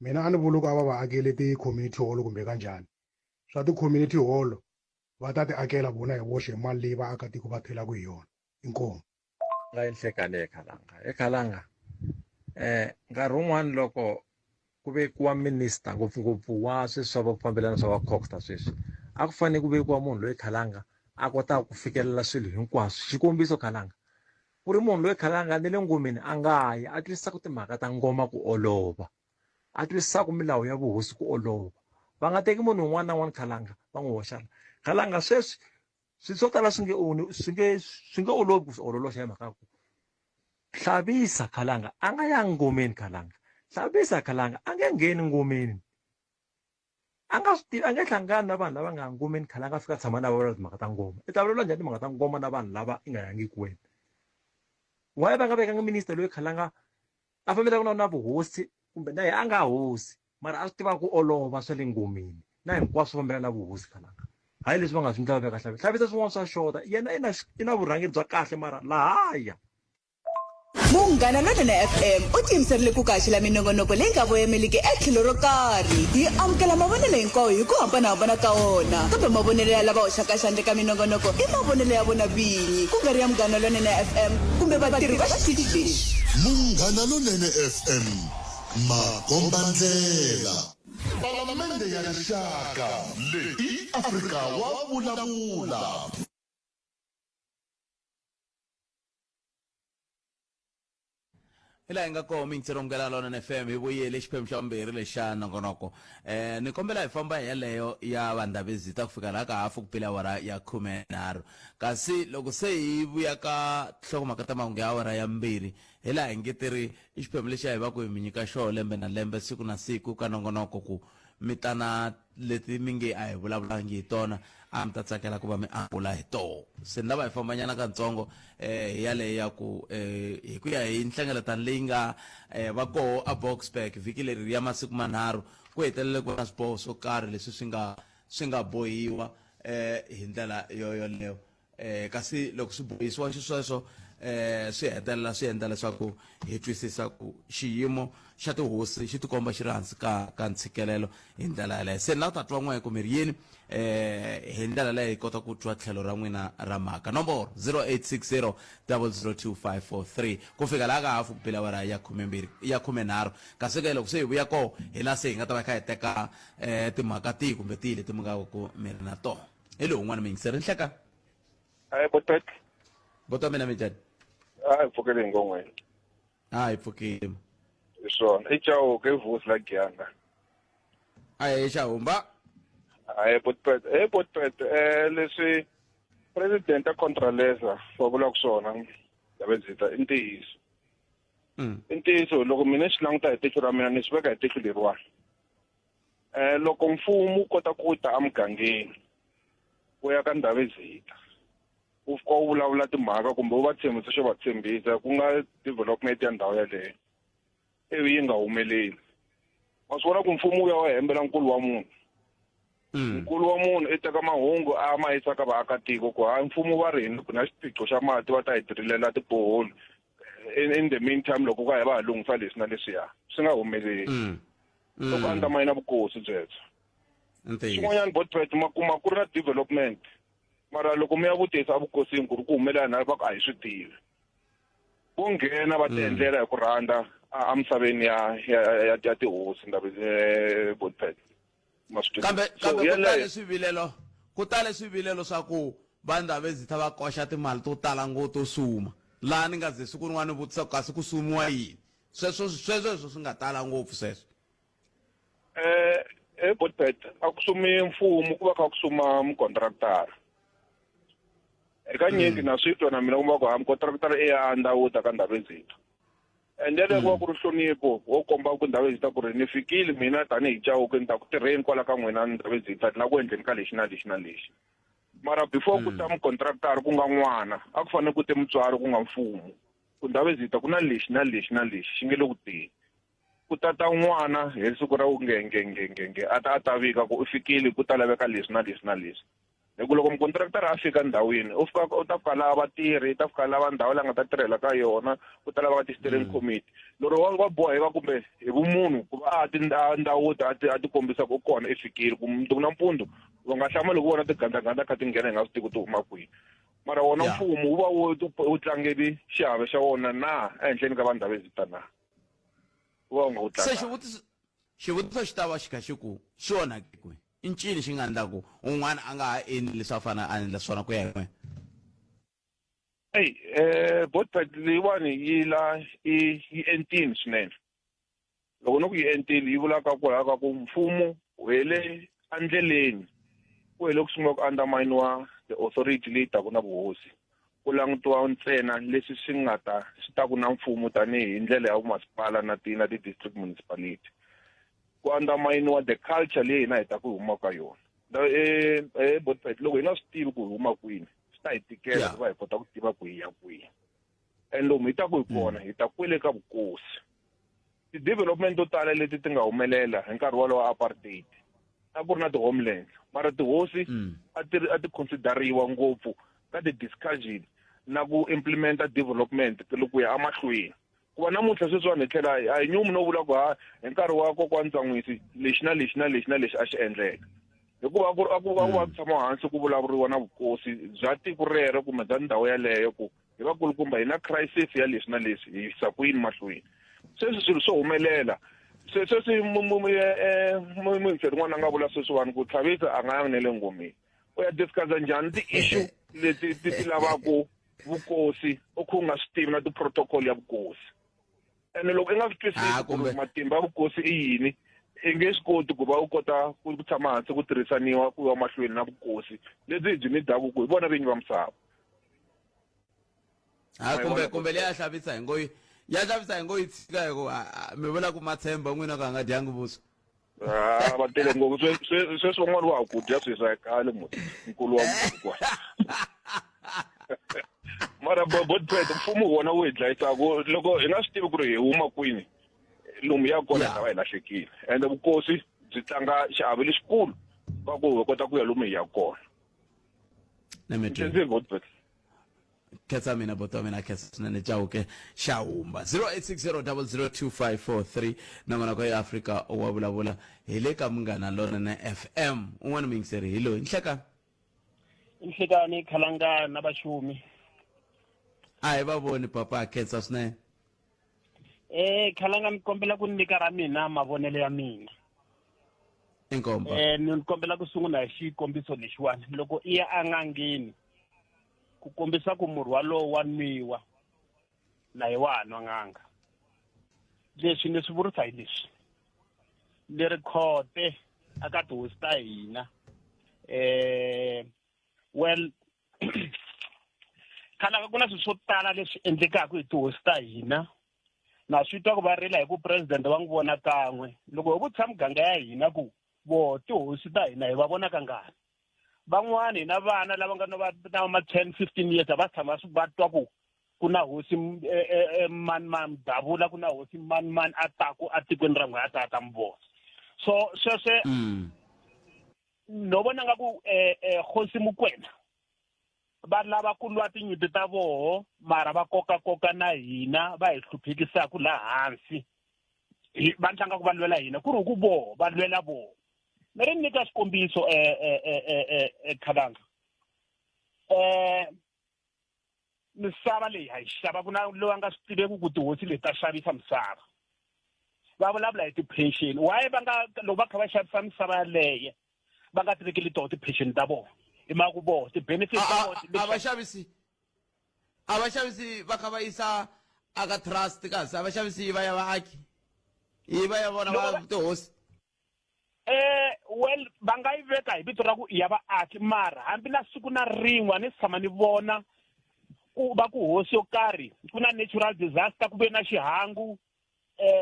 mina a ni vuli ku a va va akele ti-community hall kumbe kanjhani swa ti-community hall va ta ti akela vona hi voxe hi mali leyi vaakatiko va thelaka hi yona inkomo nga yi hlekale ekhalanga nkarhi wun'wani loko ku vekiwa minister ngopfungopfu wa sweswi swa va ku fambelana swa va Coxta sweswi a ku fanele ku vekiwa munhu loyi khalanga a kotaka ku fikelela swilo hinkwaswo xikombiso khalanga ku ri munhu loyi khalanga ni le ngomeni a nga yi a twisisaka timhaka ta ngoma ku olova a twisisaka milawu ya vuhosi ku olova va nga teki munhu un'wana na un'wana khalanga va n'wi hoxana khalanga sweswi swilo swo tala swi nge olovi ku swi ololoxa hi mhaka ku Hlabisa khalanga a nga ya ngomeni khalanga Hlabisa khalanga a nge ngheni ngomeni a nga swi tivi a nge hlangani na vanhu lava nga ngomeni khalanga a fika tshama na vona timhaka ta ngoma i ta vulavula njhani timhaka ta ngoma na vanhu lava i nga yangiki wena why va nga vekanga minister loyi khalanga a fambelaka na vuhosi kumbe na ye a nga hosi mara a swi tiva ku olova swa le ngomeni na hinkwaswo fambelana na vuhosi khalanga hayi leswi va nga swi ndla veka Hlabisa swin'wana swa xota yena i na vurhangeri bya kahle mara lahaya Munghana Lonene FM u tiyimiserile ku kaxila minongonoko leyi nga voyameliki etlhelo ro karhi hi amukela mavonelo hinkwawo hi ku hambanahambana ka wona kambe mavonelo ya lava hoxaka xandla ka minongonoko i mavonelo ya vona vinyi ku nga ri ya Munghana Lonene FM kumbe vatirhi va xitichi lexi. Munghana Lonene FM makombandlela palamende ya rixaka leyi Afrika wa vulavula. ila inga ko mingtsirongela Lonene FM hi vuyele xiphemu xa vumbirhi lexa nongonoko ni kombela hi famba hi yaleyo ya vanhu lava visita ku fika laha ka hafu ku pela awara ya 13 kasi loko se hi vuya ka nhlokomhaka ta mahungu ya awara ya 2 hi laha hi ngeteri i xiphemu lexi hi va ku hi mi nyika xo lembe na lembe siku na siku ka nongonoko ku mitana leti mi nge a hi vulavulangi hi tona a mi ta tsakela ku va mi angula hi toho se ni lava hi fambanyana katsongo hi yaleyo ya ku hi ku ya hi nhlengeletano leyi nga va koho a Boksburg vhiki leri ya masiku manharhu ku hetelele ku na swiboho swo karhi leswi swi nga bohiwa hi ndlela yoleyo kasi loko swi bohisiwa xisweswo swi hetelela swi endla leswaku hi twisisa ku xiyimo xa tihosi xi tikomba xi ri hansi ka ntshikelelo hi ndlela yaleyo se na ta twa n'we ku mi ri yini hi ndlela leyo hi kota ku twa tlhelo ra n'wina ra mhaka nomboro 0860 002543 ku fika laha ka hafu ku pela awara ya 13 kasi ke loko se hi vuya koho hi laha se hi nga ta va kha hi teka timhaka tihi kumbe tihi leti mi nga ku mi ri na toho hi lowu n'wana mi yingiseri nhleka boto mina mi njhani hayi pfukile ngongweni hayi pfukile swona i chawo ke vusi la giyanga hayi xa humba hayi botpet leswi president a contralesa wa vula ku swona Ndabezitha i ntiyiso loko mina xi languta hi tihlo ra mina ni swi veka hi tihlo leriwani loko mfumo wu kota ku ta emugangeni ku ya ka Ndabezitha wu fika wu vulavula timhaka kumbe wu va tshembisa xo va tshembisa ku nga development ya ndhawu yaleyo ivi yi nga humeleli wa swi vona ku mfumo wu ya wa hembela nkulu wa munhu nkulu wa munhu i teka mahungu a ma yisa ka vaakatiko ku hayi mfumo wa rini ku na xiphiqo xa mati va ta hi dirilela tiboholi in the meantime loko ka hi va ha lunghisa leswi na leswiya swi nga humeleli loko a ndama yina vukosi byebyo swin'wanyana botpet ma kuma ku ri na development mara loko mi ya vutisa vukosini ku ri ku humelela na va ku a hi swi tivi vo nghena va tiendlela hi ku rhandza a misaveni ya tihosi botpet kambe ku tale swivilelo swa ku va Ndabezitha va koxa timali to tala ngopfu to suma laha ni nga ze siku rin'wana ni vutisa kasi ku sumiwa yini sweswo swi nga tala ngopfu sweswo botpet a ku sumi mfumo ku va kha ku suma mukontraktara eka nyingi na switwa na mina kuma ku ha mukontraktara a ndawuta ka Ndabezitha endele ku va ku ri hlonipho wo komba ku Ndabezitha ku ri ni fikile mina tanihi Chauke ni ta ku tirheni kwala ka n'wina Ndabezitha na ku endleni ka lexi na lexi na lexi mara before ku ta mukontraktara ku nga n'wana a ku fanele ku te mutswari ku nga mfumo ku Ndabezitha ku na lexi na lexi na lexi xi nge le ku teni ku tata n'wana hi siku ra ngenge a ta vika ku u fikile ku ta laveka leswi na leswi na leswi loko mukontraktara a fika ndhawini u ta fika lava vatirhi ta fika lava ndhawu la nga ta tirhela ka yona ku ta lava ti-steering committee loko wa boheka kumbe hi vumunhu ku va a ndhawuta a ti kombisa ku kona i fikile ku mundzuku nampundzu va nga hlama loko vona tigandaganda kha ti nghena hi nga swi tivi ti huma kwihi mara wona mfumo wu va wu tlangeli xiave xa wona na ehenhleni ka va Ndabezitha na wu va wu nga wu tlanga xivutiso xi ta va xi kha xi ku xona kwe i ncini xi nga endlaku un'wana a nga ha endli leswi a fana a endla swona ku ya hi n'we Botpet leyiwani yi entini swinene loko ni ku yi entile yi vulaka ku haka ku mfumo wu hele andleleni ku hele ku sungula ku undermine-wa the authority leyi taku na vuhosi ku langutiwa ntsena leswi swi taku na mfumo tanihi ndlela ya vumasipala na ti-district municipality ku undermine-wa the culture leyi hina hi ta ku huma ka yona Botpet loko hi nga swi tivi ku hi huma kwini swi ta hi tikela ku va hi kota ku tiva ku hi ya kwihi and lomu hi ta ku hi kona hi ta kwele ka vukosi ti-development to tala leti ti nga humelela hi nkarhi wolowo wa apartheid a ku ri na ti-homeland mara tihosi a ti consideriwa ngopfu ka ti-discussion na ku implementa development loko ya amahlweni ku va namuntlha sweswiwani hi tlhela a hi nyumi no vula ku hi nkarhi wa kokwani Dzan'wisi lexi na lexi na lexi na lexi a xi endleka hikuva a ku va ku tshama hansi ku vulavuriwa na vukosi bya tiko rero kumbe bya ndhawu yaleyo ku hi vakulukumba hi na crisis ya leswi na leswi hi yisa ku yini mahlweni sweswi swilo swo humelela sweswi muinferi n'wana a nga vula sweswiwani ku Thabisa a nga yangi ne le ngomeni u ya discussa njhani ti-issue leti ti lavaku vukosi u kha u nga swi tivi na ti-protocol ya vukosi ene loko i nga swi twisisi ku matimba ya vukosi i yini i nge swi koti ku va u kota ku tshama hansi ku tirhisaniwa ku ya mahlweni na vukosi lebyi hi byi nidaku ku hi vona vinyi va misava kumbe leyi ya xavisa hi ngoyi yi tshika hi ku mi vula ku Matshemba n'wina ka nga dyangi vuswa va tele ngopfu sweswi van'wani va ha ku dya sweswi a khale nkulu wa mukwa mara Botpet mfumo wona wu hi dlayisaku loko hi nga swi tivi ku ri hi huma kwini lomu ya kona hi ta va hi lahlekile ende vukosi byi tlanga xiave lexikulu ka ku hi kota ku ya lomu hi ya kona Botpet khetsa mina boto wa mina khetsa swinene Chauke xa huma 0860002543 nangona kwa Africa wa vulavula hi le ka Munghana Lonene FM un'wana mingiseri hi loyi Nhlekani Khalanga na Baxumi a hi va voni papa khetsa swinene Khalanga mi kombela ku nyika ra mina mavonelo ya mina inkomba ni kombela ku sungula hi xikombiso lexiwani loko i ya angangeni ku kombisa ku murhi walowo wa nwiwa na hi wa nwa nganga leswi ni swi vurisa hi leswi leri khote aka tihosi ta hina well Khalanga ku na swilo swo tala leswi endlekaka hi tihosi ta hina na swi twa ku va rila hi ku president va n'wi vona kan'we loko hi vutisa muganga ya hina ku tihosi ta hina hi va vona kangani van'wani na vana lava nga na ma 10-15 years va tshama va twa ku na hosi mani Davula ku na hosi mani a taku a tikweni ra n'we a ta mi vona so sweswe no vona nga ku Kgosi Mokwena va lava ku lwa tinyimpi ta voho mara va koka na hina va hi hluphekisaku laha hansi va tlanga ku va lwela hina ku ri ku voho va lwela voho ni ri nyika xikombiso Khalanga misava leyi ha yi xava ku na loyi a nga swi tiveki ku tihosi leti ta xavisa misava va vulavula hi ti-pension why va nga loko va kha va xavisa misava yaleyo va nga tivekeli toho ti-pension ta vona hi maka ku voho ti-benefits ta vona a vaxavisi va kha va yisa aka trust kasi a vaxavisi yi va ya vaaki yi va ya vona va tihosi well va nga yi veka hi vito ra ku i ya vaaki mara hambi na siku na rin'we ni tshama ni vona ku va ku hosi yo karhi ku na natural disaster ku ve na xihangu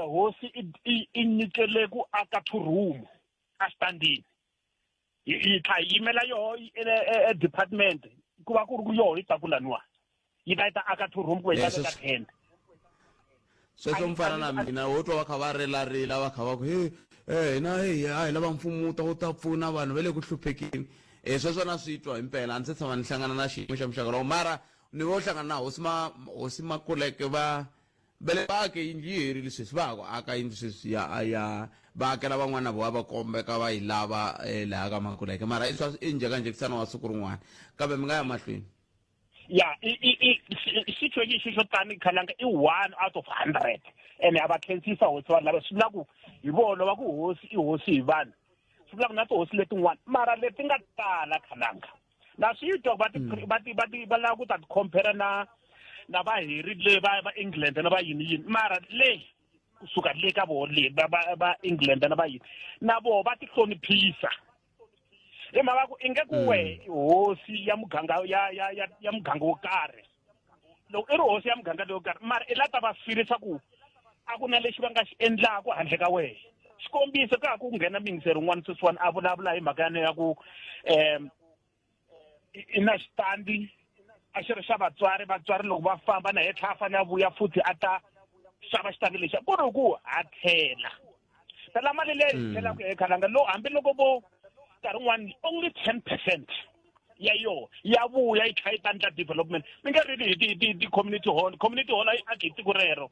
hosi i nyikele ku aka two-room a xitandini yi kha yi yimela yoho department ku va ku ri ku yoho yi ta ku laniwani yi ta yi ta aka two-room ku yi ta veka tent sweswo mfana na mina wo twa va kha va rilarila va kha va ku hina hi lava mfumo wu ta pfuna vanhu va le ku hluphekeni sweswo na swi twa himpela a ndzi tshama ni hlangana na xiyimo xa muxaka lowu mara ni vo hlangana na hosi Makuleke va le vaake yindlu yi herile sweswi va ha ku aka yindlu sweswi ya va akela van'wana vo va kombeka va yi lava laha ka Makuleke mara i njhekanjhekisana wa siku rin'wana kambe mi nga ya mahlweni yeah situation xo tani khalanga i 1 out of 100 ene abakhensisa hosi vanhu lava swi vula ku hi vona va ku hosi i hosi hi vanhu swi vula ku na tihosi letin'wana mara leti nga tala khalanga na swi twa va lava ku ta compare na vaheri le va England na va yini mara le kusuka le ka vo le va England na va yini na vo va ti hloniphisa mara ku inge kuwe hosi ya muganga ya muganga wo karhi loko i ri hosi ya muganga leyo karhi mara i lata va firisa ku a ku na lexi va nga xi endlaku handle ka wehe xikombiso ka ku nghena mingiseri rin'wana sweswiwani a vulavula hi mhaka ya ku i na xitandi a xi ri xa vatswari loko va famba na henhla a fane a vuya futhi a ta xava xitandi lexi ku ri ku a tlhela phela mali leyi tlhelaku ekhalanga lo hambiloko vo nkarhi wun'wani only 10% ya yo ya vuya yi kha yi tandla development mi nge ri di community hall a ki tiko rero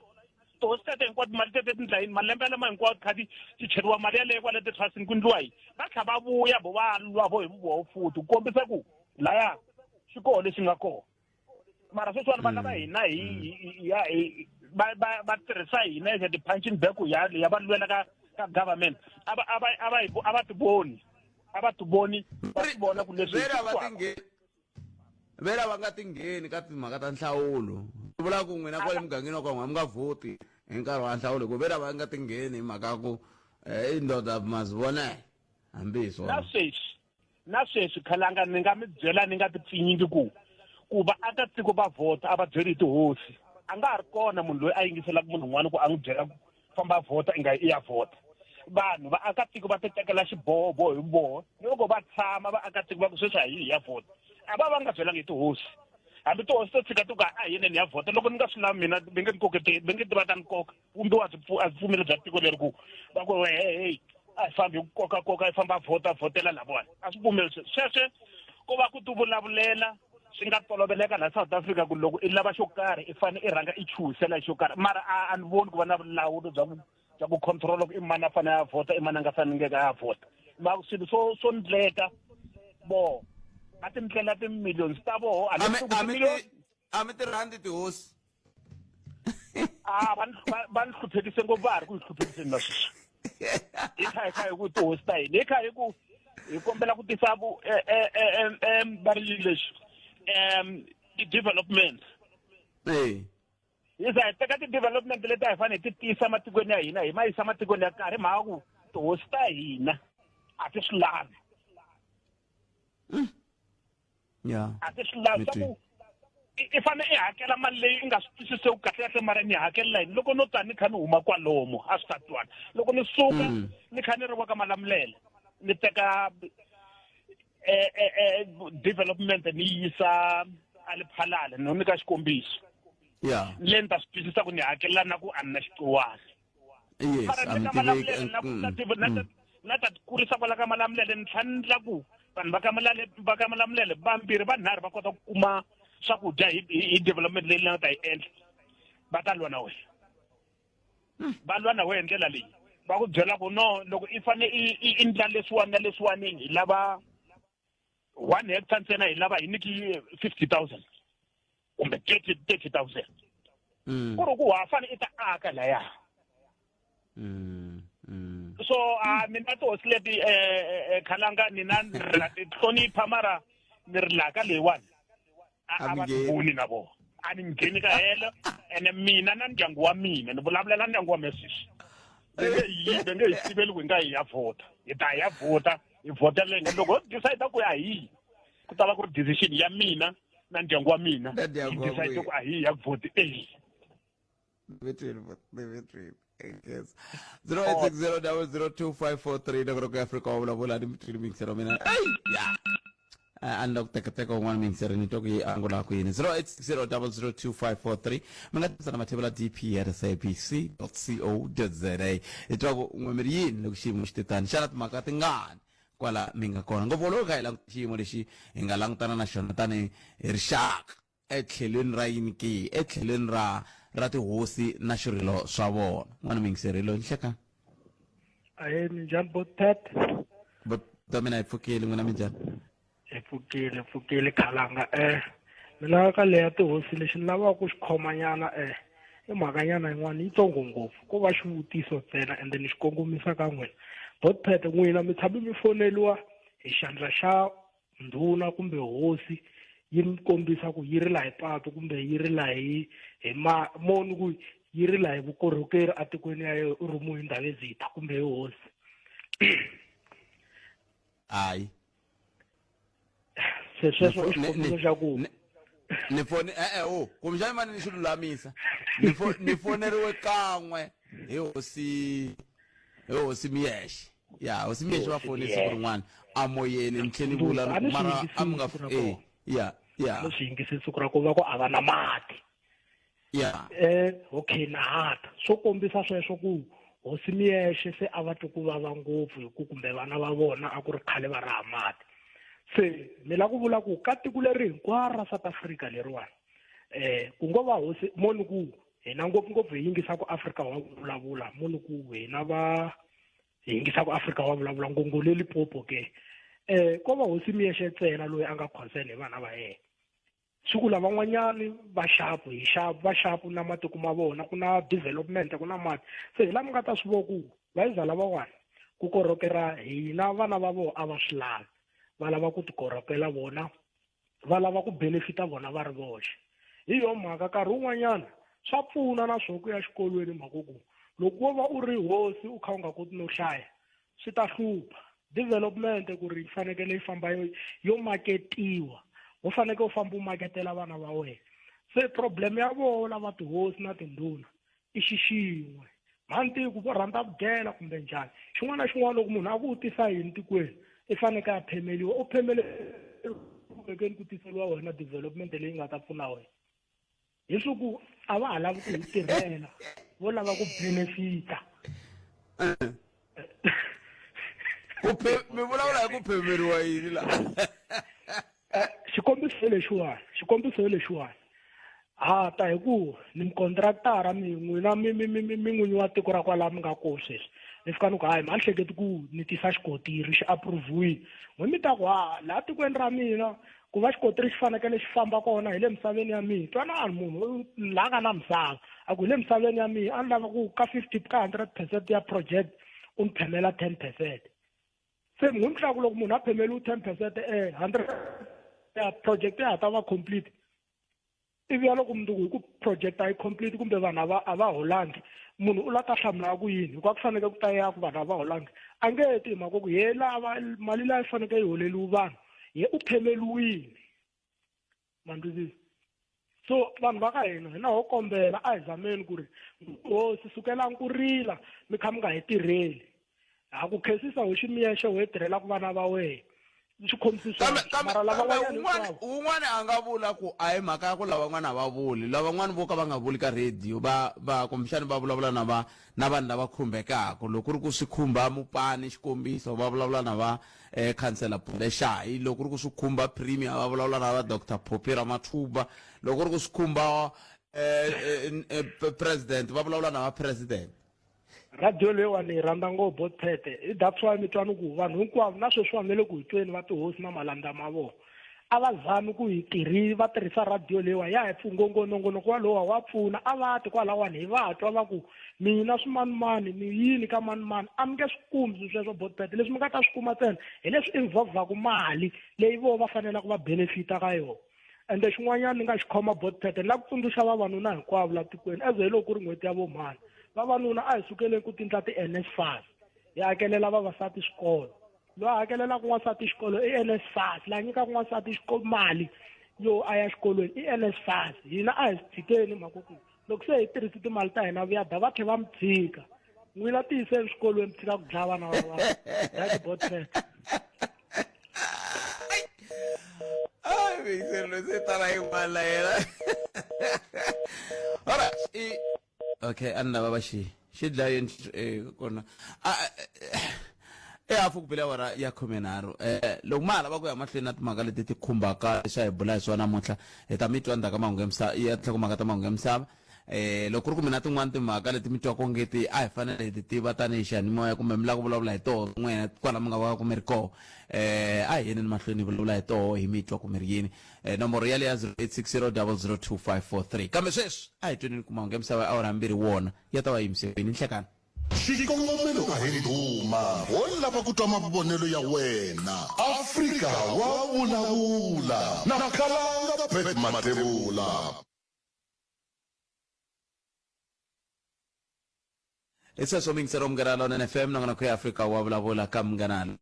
to state hinkwato mali tete tindlayini malembe lama hinkwato kha ti cheriwa mali yaleyo kwale titrustini ku ndliwa yi va tlha va vuya vo va lwa vo hi vuvoho futhi ku kombisa ku laya xi koho lexi nga koho mara sweswiwani va lava hina va tirhisa hina as the punching bag ya va lwela ka government a va tiboni va vona ku leswi vera va nga tingheni ka timhaka ta nhlawulo swi vula ku n'wina kwale mugangeni wa kwan'we mi nga vhoti hi nkarhi wa nhlawulo ku vera va nga tingheni hi mhaka ku i ndoda ma zi vona hambi hi swona na sweswi khalanga ni nga mi byela ni nga ti pfinyingi ku vaakatiko va vhota a va byeli hi tihosi a nga ha ri kona munhu loyi a yingiselaka munhu un'wana ku a n'wi byela ku famba vhota i nga i ya vhota vanhu vaakatiko va ti tekela xiboho hi voho loko va tshama vaakatiko va ku sweswi a hi ya vhota a va nga byelanga hi tihosi hambi tihosi to tshika ti ku a yini ni ya vhota loko ni nga swi lavi mina va nge ti va ta nkoka kumbe a byi pfumeli bya tiko leri ku va ku hey a hi fambi hi koka hi famba vhotela lavona a swi pfumeli sweswe ko va ku ti vulavulela swi nga toloveleka la South Africa ku loko i lava xo karhi i fane i rhanga i chuhisela xo karhi mara a ni voni ku va na vulawuri bya ku control ku i mani a fane a vhota i mani a nga faneleke a vhota ma swilo swo ndleka bo a ti ndlela timillions ta voho a mi tirhandi tihosi va ni hluphekise ngopfu va ha ri ku hi hluphekiseni na sweswi hi kha hi ku tihosi ta hina hi kha hi ku hi kombela ku tisa va ri yini lexi development hi za hi teka ti-development leti a hi fanele hi ti tisa matikweni ya hina hi ma yisa matikweni ya karhi hi mhaka ku tihosi ta hina a ti swi lavi a ti swi lavi swa ku i fane i hakela mali leyi i nga swi twisisiku kahle mara ni hakelela yini loko no ta ni kha ni huma kwalomu a swi ta twani loko ni suka ni kha ni ri wa ka Malamulele ni teka development ni yisa a Lephalale no nyika xikombiso le ni ta swi twisisa ku ni hakelela na ku a ni na xiqowani na ta kurisa kwala ka Malamulele ni tlhandla ku vanhu va ka Malamulele vambirhi vanharhu va kota ku kuma swakudya hi development leyi nga ta yi endla va ta lwa na wena va lwa na wena ndlela leyi va ku byela ku no loko i fane i endla leswiwani na leswiwani hi lava 1 hectare ntsena hi lava hi niki 50,000 kumbe 30,000 ku ri ku ha fane i ta aka laya so mina tihosi leti khalanga nina ti hlonipha mara ni ri laka leyiwani a va voni na vona a ni ngheni ka hela ene mina na ndyangu wa mina ni vulavulela ndyangu wa mesisi va nge hi siveli ku hi nga hi ya vhota hi ta hi ya vhota hi vhotelenga loko decide ku ya hi ku ta va ku ri decision ya mina na ndyangu wa mina hi decide ku a hi ya vhoti Yes. 0860002543 nagoro ka Africa wa vulavula ni mtiri mingsero mina anda kutekateka un'wana mingsero ni to ku yi angula ku yini 0860002543 mi nga tirhisa na mathebula dp@sabc.co.za hi twa ku n'we mi ri yini loko xiyimo xi titani xana timhaka tingani kwala mi nga kona ngopfu loko hi languta xiyimo lexi hi nga langutana na xona tani hi rixaka etlhelweni ra yini ke etlhelweni ra tihosi na swirilo swa vona n'wana mingiserelo nhleka ni njhani botat ta mina hi pfukile n'wina mi njhani hi pfukile khalanga mina ka leya tihosi lexi ni lavaka ku xi khomanyana i mhakanyana yin'wana yitsongo ngopfu ko va xivutiso ntsena and then xi kongomisa ka n'wina botpet n'wina mi tshame mi foneliwa hi xandla xa ndhuna kumbe hosi yi mi kombisa ku yi rila hi patu kumbe yi rila hi moni ku yi rila hi vukorhokeri atikweni ya Urumu hi Ndavezitha kumbe hi hosi hayi se sweswo i xikombiso xa ku ni fone kumbe mani ni xilulamisa ni foneriwe kan'we hi hosi miyexe ya hosi miyexe va fone siku rin'wana amoyeni ni tlhela ni vula mara a mi nga ya leswi yingise siku ra ku va ku a va na mati ya okay na hata swo kombisa sweswo ku hosi miyexe se a va twi ku vava ngopfu hi ku kumbe vana va vona a ku ri khale va raha mati se ni la ku vula ku ka tiko leri hinkwaro ra South Africa leriwani ku ngo va hosi moni ku hina ngopfungopfu hi yingisa ku Africa wa vulavula moni ku hina va hi yingisa ku Africa wa vulavula ngongole Limpopo ke ko va hosi miyexe ntsena loyi a nga concern hi vana va yena siku lavan'wanyani va xapu hi xapu va xapu na matiko ma vona ku na development ku na mati se hi lama nga ta swi voku va iza lavawani ku korhokera hina vana va vona a va swi lavi va lava ku tikorhokela vona va lava ku benefita vona va ri voxe hi yo mhaka nkarhi wun'wanyana swa pfuna na swo ku ya xikolweni makuku loko wo va u ri hosi u kha u nga koti no hlaya swi ta hlupha development ku ri fanekele yi famba yo maketiwa u faneke u famba u maketela vana va wena se problem ya vona lava tihosi na tindhuna i xixin'we mhantiku vo rhandza ku dyela kumbe njhani xin'wana na xin'wana loko munhu a vutisa yini tikweni i faneke a phemeliwa u phemele vekeni ku tiseliwa wena development leyi nga ta pfuna wena hi swiku a va ha lavi ku hi tirhela vo lava ku benefita mi vulavula hi ku phemeriwa yini la xikombiso lexiwani ta hi ku ni mukontraktara mi n'wina mi n'winyi wa tiko ra kwala mi nga ko sweswi ni fika ni ku hayi ma hleketi ku ni tisa xikotiri xi approve-iwile n'wi mi ta ku laha tikweni ra mina ku va xikotiri xi fanekele xi famba kona hi le misaveni ya mina twanani munhu laha nga na misava a ku hi le misaveni ya mina a ni lava ku ka 100% ya project u ni phemela 10%. se n'wi mi hlaku loko munhu a phemeliwe 10% 100 ya project ya ta va complete ivi ya loko munhu hi ku project a yi complete kumbe vanhu a va holangi munhu u la ta hlamula ku yini hikuva ku faneke ku ta ya ku vanhu a va holangi a nge ti mhaka ku ye lava mali leyi faneke yi holeliwe vanhu ye u phemeliwile mandizisi so vanhu va ka hina hina ho kombela a hi zameni ku ri hosi sukelani ku rila mi kha mi nga hi tirheli ha ku khensisa hoxi miyexe ho hi tirhela ku vana va wena un'wana a nga vula ku a hi mhaka ya ku lavan'wana a va vuli lavan'wana vo ka va nga vuli ka radio va kumbexani va vulavula na vanhu lava khumbekaka loko ku ri ku swi khumba mupani xikombiso va vulavula na va councillor Puleshayi loko ku ri ku swi khumba premier va vulavula na va Dr. Phophi Ramathuba loko ku ri ku swi khumba president va vulavula na va president radio leyiwani hi rhandza ngopfu Botpete that's why mi twani ku vanhu hinkwavo na sweswi va nge le ku hi tweni va tihosi na malandza ma vona a va zami ku hi va tirhisa radio leyiwani ya hi nongonoko walowa wa pfuna a va ti kwalawani hi va twa va ku mina swimanimani mi yini ka manimani a mi nge swi kumi sweswo Botpete leswi mi nga ta swi kuma ntsena hi leswi involvaku mali leyi vo va fanelaka va benefita ka yona ende xin'wanyana ni nga xi khoma Botpete ni la ku tsundzuxa vavanuna hinkwavo la tikweni as hi loko ku ri n'hweti ya vomhani vavanuna a hi sukeleni ku tindla ti-NSFAS hi hakelela vavasati xikolo loyi a hakelelaka n'wansati xikolo i NSFAS laha nyikaka n'wansati mali yo a ya xikolweni i NSFAS hina a hi swi tshikeni makuku loko se hi tirhisi timali ta hina vuyada va tlhela va mi tshika n'wina tiyiseni swikolweni mi tshika ku dlaya vana va that's Botpete okay anna baba xi dlayeni kona hafu ku bila wara ya khomenaro loko ma lava ku ya mahlweni na timhaka leti ti khumbaka leswi hi bula hi swona namuntlha hi ta mi twa ndzhaku ka mahungu ya misava ya tlhela ku mhaka ta mahungu ya misava loko ri ku mina tin'wana timhaka leti mi twaka onge ti a hi fanele hi ti tiva tanihi xiyanimoya kumbe mi lava ku vulavula hi toho n'wina kwala mi nga va ku mi ri koho a hi yeneni mahlweni hi vulavula hi toho hi mi twa ku mi ri yini nomboro ya leya 0860002543 kambe sweswi a hi twenini ku mahungu ya misava ya awara mbirhi wona ya ta va yimiseni nhlekani xikongomelo a hi ndhuma wo lava ku twa mavonelo ya wena afrika wa vulavula na khalanga pet matebula iseswo mingisero mngana lona FM nangona ku Africa wa vulavula ka mngana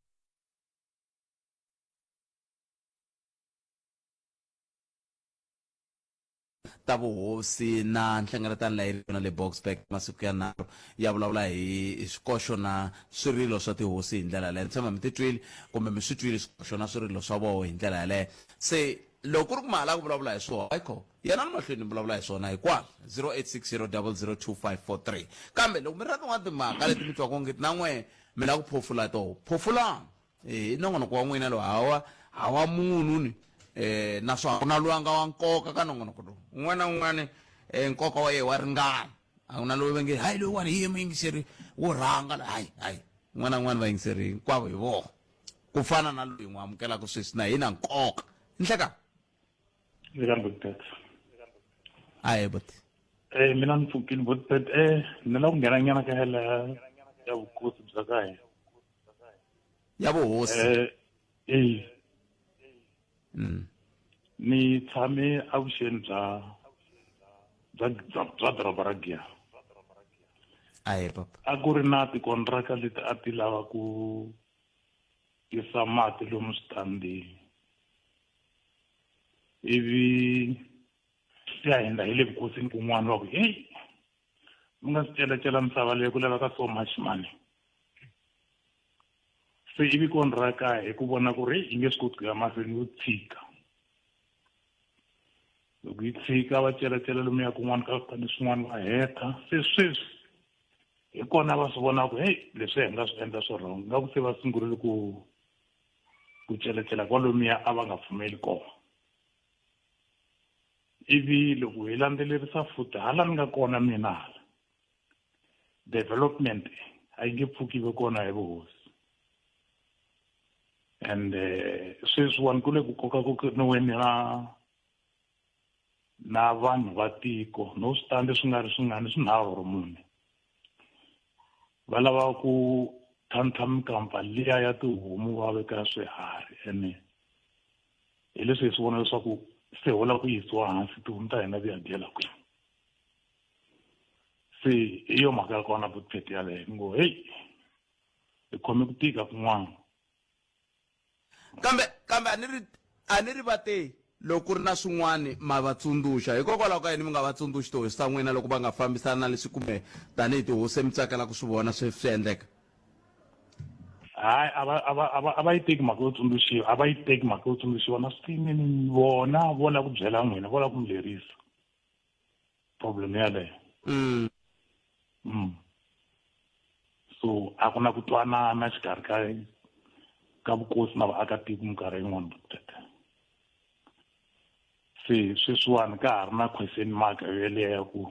ta vuhosi na nhlengeletano leyi yona le Boksburg masiku ya naro ya vulavula hi swikoxo na swirilo swa tihosi hi ndlela yaleyo tshama mi titwile kumbe mi swi twile swikoxo na swirilo swa voho hi ndlela yaleyo se loko ri ku mahala ku vulavula hi swona ayikho yena ni mahlweni ni vulavula hi swona hikwalo 0860002543 kambe loko mi ri na tin'wana timhaka leti mi twaka onge na n'we mi lava ku phofula toho phofulani nongonoko wa n'wina lowu hawa munhu ni naswona ku na loyi a nga wa nkoka ka nongonoko lowu un'wana na un'wana nkoka wa yena wa ringana a ku na loyi va nge hayi loyiwani hi ye muyingiseri wo rhanga hayi un'wana na un'wana vayingiseri hinkwavo hi vona ku fana na loyi n'wi amukelaka sweswi na hi na nkoka nhleka Buddpet. Aye, but. Mina ni pfukile Buddpet. Ni la ku nghena nyana ka hela ya vukosi bya ka hina. Ya vuhosi. Ni tshame avuxeni bya doroba ra Giya. Aye, papa. A ku ri na tikontraka leti a ti lava ku tisa mati lomu switandini. Ivi ya henda hi le vukosini kun'wana va ku heyi mi nga swi celecela misava leyi ku laveka so much money se ivi kontraka hi ku vona ku ri yi nge swi koti ku ya mahlweni yo tshika loko yi tshika va celecela lomuya kun'wana ka switandi swin'wana va heta se sweswi hi kona va swi vona ku heyi leswi hi nga swi endla swo wrong nga ku se va sungurile ku celecela kwalomuya a va nga pfumeli kona ivi loko hi landzelerisa futhi hala ni nga kona mina hala development a yi nge pfuki ve kona hi vuhosi and sweswiwani ku le ku koka ku niweni na vanhu va tiko no switandi swi nga ri swingani swinharhu mune va lava ku tlhantlha mikampa liya ya tihomu va veka swiharhi ene hi leswi hi swi vona leswaku se hola ku yisiwa hansi tihomu ta hina ya dyela kwihi se hi yo mhaka ya kona Buddpet yaleyo ni ngo heyi hi khome ku tika kun'wana kambe a ni ri vate loko ri na swin'wana ma va tsundzuxa hikokwalaho ka yini mi nga va tsundzuxi tihosi ta n'wina loko va nga fambisana na leswi kumbe tanihi tihosi mi tsakela ku swi vona swi endleka hayi a va yi teki mhaka yo tsundzuxiwa a va yi teki mhaka yo tsundzuxiwa na swiyinini vona vo la ku byela n'wina vo la ku mi lerisa problem yaleyo so a ku na ku twanana xikarhi ka vukosi na vaakatiko minkarhi yin'wana Buddpet se sweswiwani ka ha ri na question mark yeleyo ya ku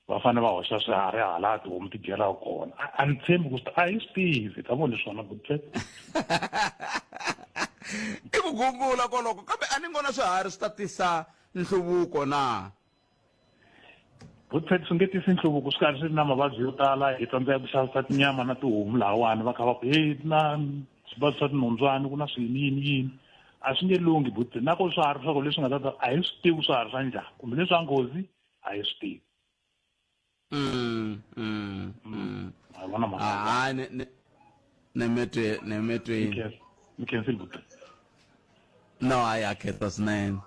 va fanele va hoxa swiharhi hala tihomu ti dyelaku kona a ni tshembi ku a hi swi tivi ta vona leswona Buddpet i ku gungula koloko kambe a ni ngona swiharhi swi ta tisa nhluvuko na Buddpet swi nge tisi nhluvuko swi karhi swi ri na mavabyi yo tala hi tsandzeka ku xavisa tinyama na tihomu lahawani va kha va ku heyi na swivabyi swa tinhondzwani ku na yini a swi nge lungi Buddpet na ko swiharhi swako leswi nga ta a hi swi tivi swiharhi swa njhani kumbe leswi swa nghozi a hi swi tivi nemetweni mi khensile Buddpet no hayi akhetha swinene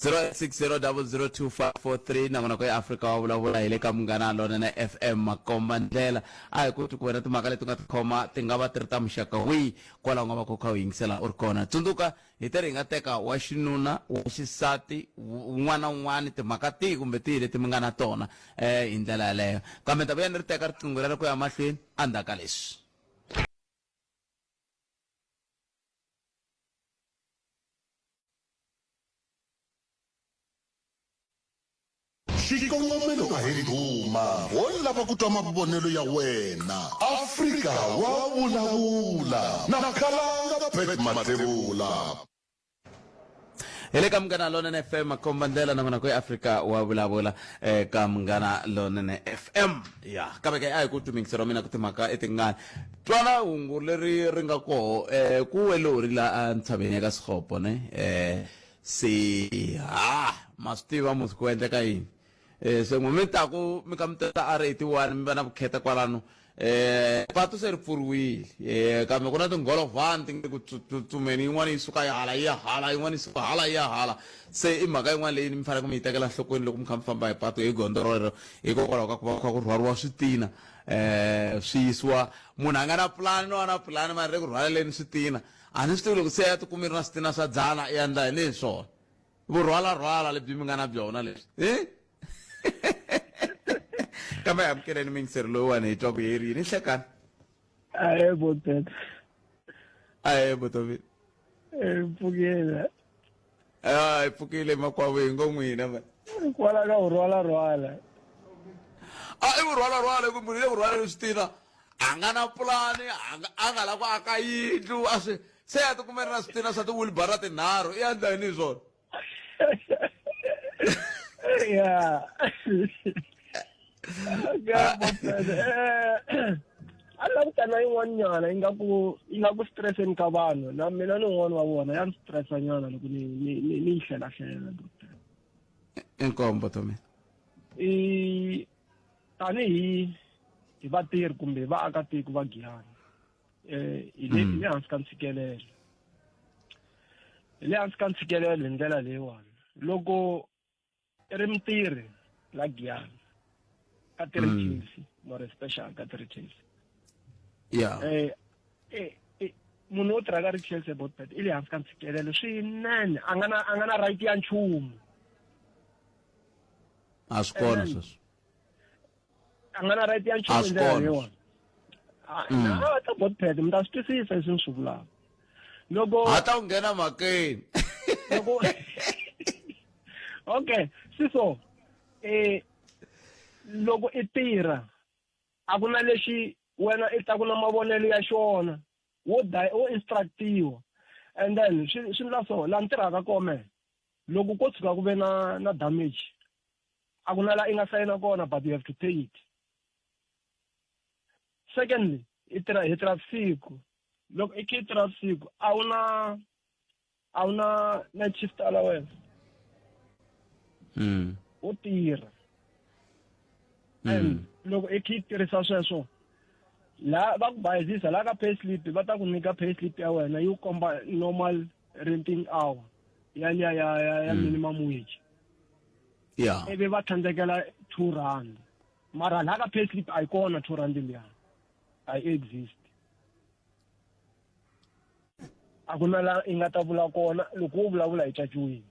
0860002543 nangona ko Africa wa vulavula hi le ka munghana lona na FM makomba ndlela a hi koti ku wena timhaka leti nga tikhoma ti nga va ti ri ta muxaka wihi kwalaho nga va ko kha u yingisela u ri kona tsundzuka hi teri hi nga teka wa xinuna wa xisati un'wana na un'wana timhaka tihi kumbe tihi leti mi nga na tona hi ndlela yaleyo kambe ta vuya ni ri teka riqingho rero ku ya mahlweni endzhaku ka leswi xikongomelo ka heri duma wo lava ku twa mavonelo ya wena Afrika wa vulavula na Khalanga Pet Matebula. Hele kamngana lonene FM kombandela na ko Africa wa vulavula kamngana lonene FM ya kabeke ay ku tumingisero mina kutimaka etingana twana hungu leri ringa ko ku welori la ntshabeni ka Sekgopo ne si mastiva muskwende ka yini se momenta ku mikamtata R81 mbana bukheta kwalano patu ser furwile kame kuna tingolo van tingi ku tsumeni yin'wana yi suka ya hala yin'wana yi suka ya hala se i mhaka yin'wana leyi mi fanele ku mi yi tekela nhlokweni loko mi kha mi famba hi patu hi gondo rero hikokwalaho ka ku va ku rhwariwa switina swi yisiwa munhu a nga na pulani no va na pulani mara ku rhwaleleni switina a ni swi tivi loko se ya tikumi ri na switina swa dzana i endla hi ni swona vurhwalarhwala lebyi mi nga na byona leswi kambe amkeleni mingiseri lowuwani hi twa ku yerini i hlekani aye botet aye botovi pfukile i pfukile makwavo hi ngo n'wina ma kwala ka urhwala i vurhwalarhwala hi ku munhu le vurhwaleni switina a nga na pulani a nga la ku aka yindlu a swi se ya tikumeni na switina swa tiwilibara tinharhu i endla yini hi swona ya a langutana yin'wana nyana yi nga ku stresseni ka vanhu na mina ni un'wana wa vona ya ni stressa nyana loko ni yi hlelahlela inkombo tome tanihi hi vatirhi kumbe vaakatiko va Giyani hi le hansi ka ntshikelelo hi le hansi ka ntshikelelo hi ndlela leyiwani loko i ri mutirhi la Giyani ka Chelsea more special ka Chelsea munhu wo tirha ka Chelsea botpet i le hansi ka ntshikelelo swinene a nga na right ya nchumu a swi kona sweswo a nga na right ya nchumu hi ndlela leyiwani na ta botpet mi ta swi twisisa leswi ni swi vulaka loko a ta ku nghena makeni loko okay siso loko i tirha a ku na lexi wena i ta ku na mavonelo ya xona wo instructiwa and then swi ndla so la ni tirhaka kome loko ko tshuka ku ve na damage a ku na la i nga sayina kona but you have to pay it. Secondly hi tirha vusiku loko i kha i tirha vusiku a wu na night shift allowance wo tirha and loko i kha i tirhisa sweswo la va ku bayizisa la ka pay slip va ta ku nyika pay slip ya wena yi komba normal renting hour ya minimum wage ivi va tsandzekela R2 mara la ka pay slip a yi kona R2 liya a yi exist a ku na la i nga ta vula kona loko u vulavula hi caciwini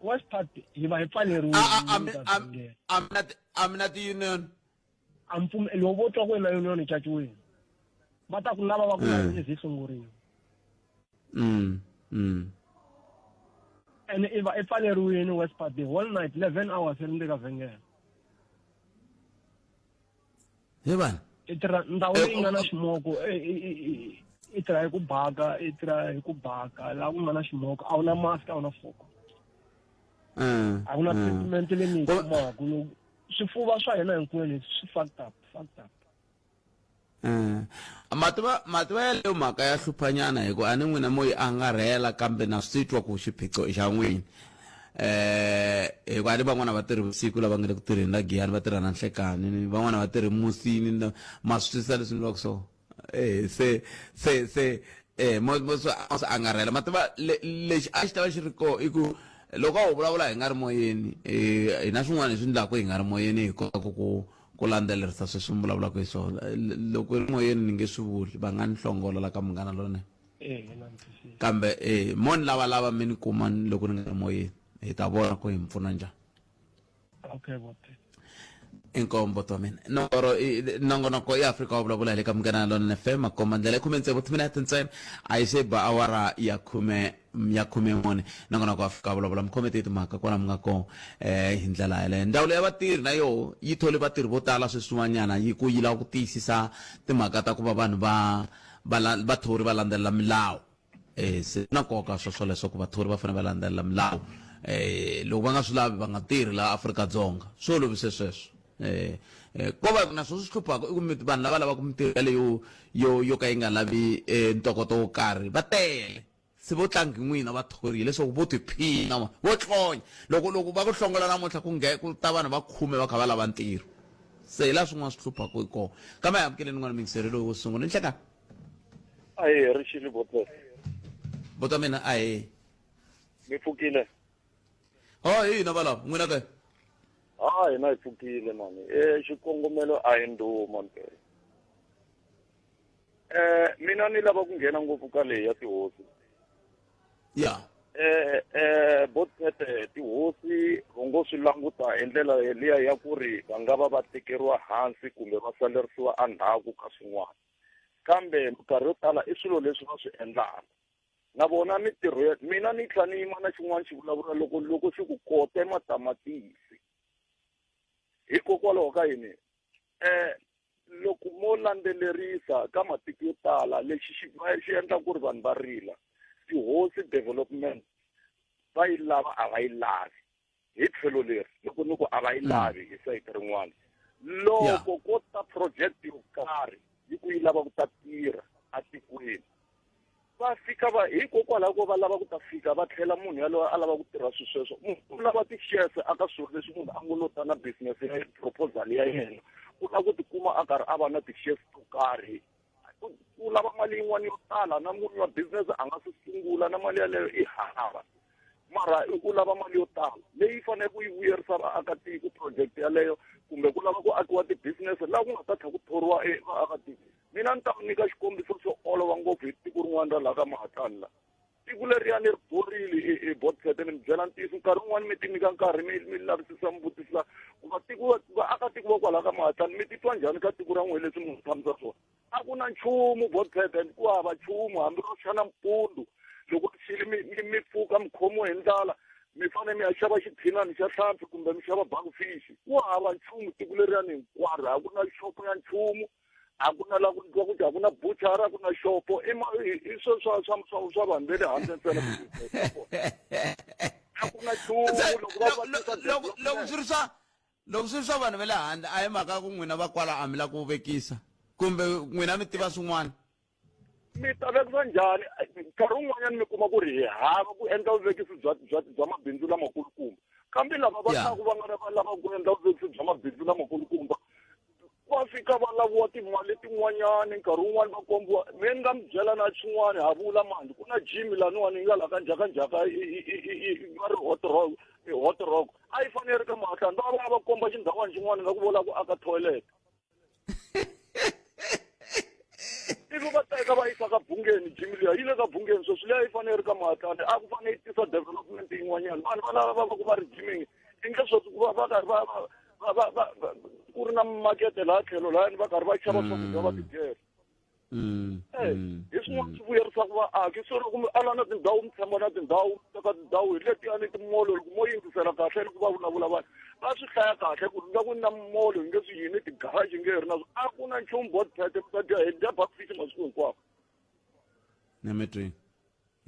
West Part hi va hi pfaleriwile I'm not the union loko vo twa ku na union hi caciwini va ta ku lava va ku hi sunguriwa and if I pfaleriwile West Part the whole night 11 hours ri ndzi ka vhengele he bana i tirha ndhawu leyi nga na ximoko i tirha hi ku baka i tirha hi ku baka laha ku nga na ximoko a wu na mask a wu na foko a ku na treatment leyi mi yi kumaka loko swifuva swa hina hinkwenu swi fucked up mativa ya leyo mhaka ya hluphanyana hi ku a ni n'wina moyi a nga rhela kambe na swi twa ku xiphiqo xa n'wini hi ku a ni van'wana va tirhi vusiku lava nga le ku tirheni la Giyani va tirha na nhlekani van'wana va tirhi musini ma swi twisisa leswi ni loko so se a nga rhela mativa lexi a xi ta va xi ri koho i ku loko a wu vulavula hi nga ri moyeni hi na swin'wana leswi endlaku hi nga ri moyeni hi kota ku landzelerisa sweswi mi vulavulaka hi swona loko ri moyeni ni nge swi vuli va nga ni hlongolola ka munghana lone kambe mo ni lavalava mi ni kuma loko ni nga ri moyeni hi ta vona ku hi mi pfuna njhani okay bote inkombo to mina nongonoko ya Afrika wa vulavula le ka Munghana Lonene FM makomandlela khume ntsevu timinete ntsena a yi se ba awara ya khume mune nongonoko Afrika wa vulavula mkhomete timhaka kona munga ko hi ndlela yale ndawulo ya vatirhi na yo yi thole vatirhi vo tala sweswiwanyana yi ku yila ku tiyisisa timhaka ta ku va vanhu vathori va landzelela milawu se na nkoka swoleswo ku vathori va fanele va landzelela milawu loko va nga swi lavi va nga tirhi laha Afrika-Dzonga swo lovise sweswo ko va na swo swi hluphaka i ku vanhu lava lavaka mintirho leyo yo ka yi nga lavi ntokoto wo karhi va tele se vo tlangi n'wina va thorile leswaku vo tiphina vo tlonya loko va ku hlongola namuntlha ku ta vanhu va khume va kha va lava ntirho se hi laha swin'wana swi hluphaka hi kona kambe hi amukeleni n'wana mingiseri loyi wo sungula ni nhleka ayi Richie bota mina ayi mi pfukile hina valava n'wina ke hina hi pfukile mani xikongomelo a hi nduma mpela mina ni lava ku nghena ngopfu ka leyi ya tihosi ya bothete tihosi u ngo swi languta hi ndlela liya ya ku ri va nga va tekeriwa hansi kumbe va salerisiwa andzhaku ka swin'wana kambe minkarhi yo tala i swilo leswi va swi endlaka na vona mintirho mina ni tlha ni yima na xin'wana xi vulavula loko xi ku kote matamatisi hikokwalaho ka yini loko mo landzelerisa ka matiko yo tala lexi xi endla ku ri vanhu va rila tihosi development va yi lava a va yi lavi hi tlhelo leri loko ni ku a va yi lavi hi sayiti rin'wana loko ko ta project yo karhi yi ku yi lava ku ta tirha atikweni va fika hikokwalaho ko va lava ku ta fika va tlhela munhu yaloye a lava ku tirha swilo sweswo u lava ti-shares aka swilo leswi munhu a ngo lo ta na business ya proposal ya yena u lava ku tikuma a karhi a va na ti-shares to karhi u lava mali yin'wana yo tala na munhu wa business a nga se sungula na mali yaleyo i hava mara u lava mali yo tala leyi fanele ku yi vuyerisa vaakatiko project yaleyo kumbe ku lava ku akiwa ti-business laha ku nga ta tlha ku thoriwa vaakatiko mina ni ta ku nyika xikombiso xo olova ngopfu hi tiko rin'wana ra laha ka Mahatani la tiko leriyani ri borile botsete ni mi byela ntiyiso nkarhi wun'wani mi ti nyika nkarhi mi lavisisa mi vutisisa ku vaakatiko va kwalaha ka Mahatani mi titwa njhani ka tiko ra n'wehe leswi mi tshamisa swona a ku na nchumu botsete ku hava nchumu hambi ro xana mpundzu loko xili mi pfuka mi khomiwe hi ndlala mi fanele mi ya xava xiphinani xa hlampfi kumbe mi xava bakufishi ku hava nchumu tiko leriyani hinkwaro a ku na xopo ya nchumu a ku na la ku twa ku a ku na buchara a ku na xopo i swo swa vanhu ve le hansi ntsena a ku na nchumu loko swi ri swa vanhu ve le handle a hi mhaka ku n'wina va kwala a mi la ku vekisa kumbe n'wina mi tiva swin'wana mi ta vekisa njhani nkarhi wun'wanyana mi kuma ku ri hi hava ku endla vuvekisi bya mabindzu lamakulukumba kambe lava va taku va nga va lava ku endla vuvekisi bya mabindzu lamakulukumba va fika va laviwa timali tin'wanyani nkarhi wun'wani va kombiwa mi nga mi byela na xin'wana ha vula mani ku na gym laniwani yi nga la ka njhakanjhaka va ri hot rock a yi fanele ka Mahatani va va komba xindhawani xin'wana nga ku vola ku aka toilet ivi va teka va yisa ka Bungeni gym liya yi le ka Bungeni so swi leya yi fanele ka Mahatani a ku fanele yi tisa development yin'wanyana vanhu va lava va ku va ri gymming i nge swo ku va karhi ku ri na makete laha tlhelo lahani va karhi va xava swakudya va tidyela hi swin'wana swi vuyerisaka vaaki so loko mi ala na tindhawu mi tshamba na tindhawu teka tindhawu hi letiyani timolo loko mo yingisela kahle loko va vulavula vanhu va swi hlaya kahle ku nga ku na molo hi nge swi yini tigaraji nge ri na a ku na nchumu bothete mi ta dya hi dya bakufishi masiku hinkwawo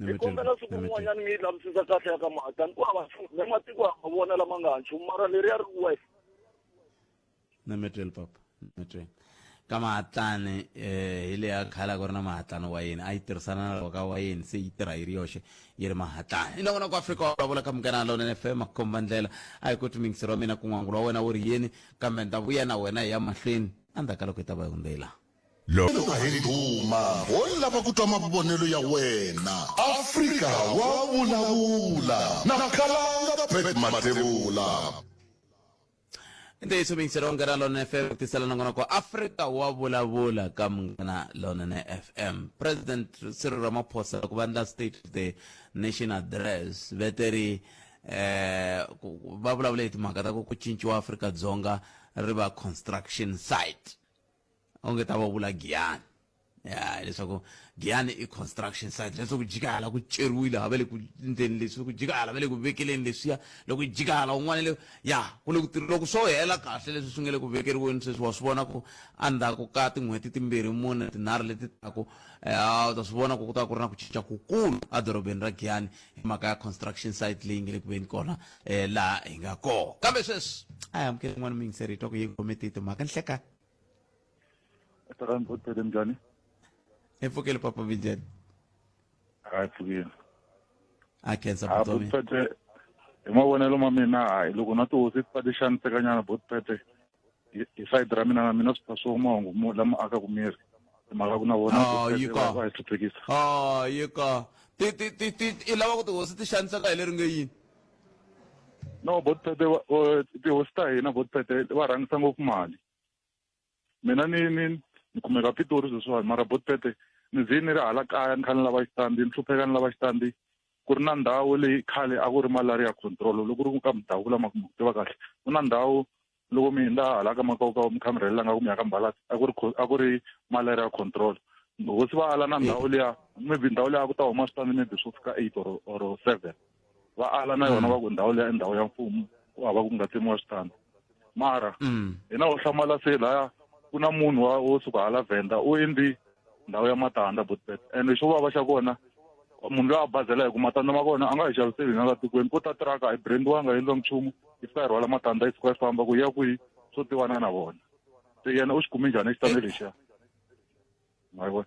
hi kombela siku rin'wanyana mi yi lavisisa kahle ya ka Mahatani ku hava nchumu le matiko ya ma vona lama nga ha nchumu mara leriya ri west papa ka Mahatani hi le ya khala ku ri na Mahatani wa yini a yi tirhisana na ka wa yini se yi tirha yi ri yoxe yi ri Mahatani ina vona ku Afrika wa vulavula ka Munghana Lonene FM makhomba ndlela a hi ku timingiseri wa mina ku n'wangulo wa wena wu ri yini kambe ni ta vuya na wena hi ya mahlweni endzhaku ka loko hi ta va hi hundzela loko hi nduma wo lava ku twa mavonelo ya wena Afrika wa vulavula na Khalanga Pet Matebula ntiyiso mingiseri wa Munghana Lonene FM tisela nangona ku Afrika wa vulavula ka Munghana Lonene FM President Cyril Ramaphosa ku vandla State of the Nation address veteri va vulavula hi timhaka ta ku cinciwa Afrika-Dzonga ri va construction site onge ta va vula Giyani ya leswaku Giyani i construction site leswaku jikala ku ceriwile ha vele ku ndeni leswi ku jikala vele ku vekeleni leswiya loko jikala un'wana le ya ku le ku tirhela ku swo hela kahle leswi swi nga le ku vekeriweni sweswi wa swi vona ku andzhaku ka tin'hweti timbirhi mune tinharhu leti taku u ta swi vona ku ta ku ri na ku cinca kukulu adorobeni ra Giyani hi mhaka ya construction site leyi nga le ku veni kona laha hi nga kona kambe sweswi a hi amukeli n'wana mingiseri hi twa ku yi khomete timhaka ni hlekani Tarantbotpede njani? Epfukile papa Vinjani. Hayi pfukile. A khensa vutomi. Botpede hi mavonelo ma mina hayi loko na tihosi ti ti xanisekanyana Botpede hi side ra mina na mina swi ta swo mahungu lama akaku miri mhaka ku na vona va hi hluphekisa. Yika i lava ku tihosi ti xaniseka hi leri nge yini? No Botpede tihosi ta hina Botpede va rhangisa ngopfu mali. Mina ni kumeka Pitori sweswiwani mara Botpede ni ze ni ri hala kaya ni kha ni lava xitandi ni hlupheka ni lava xitandi ku ri na ndhawu leyi khale a ku ri malaria control loko ri ka mindhawu lama ku tiva kahle ku na ndhawu loko mi hindza hala ka makauka mi kha mi rhelela nga ku mi ya ka Mbalasi a ku ri malaria control hosi va ala na ndhawu liya maybe ndhawu liya ku ta huma switandi maybe swo fika 8 or 7 va ala na yona va ku ndhawu liya i ndhawu ya mfumo ku hava ku nga tsemiwa switandi mara hina ho hlamala se laya ku na munhu wo suka hala Venda u endli ndhawu ya matandza Botpede ende xo vava xa kona munhu loyi a bazela hi ku matandza ma kona a nga hi xaviseli na la tikweni ku ta tiraka hi brandiwanga endliwa nchumu yi fika yi rhwala matandza yi suka yi famba ku ya kwihi swo tivana na vona se yena u xi kume njhani xitandi lexiya ma vona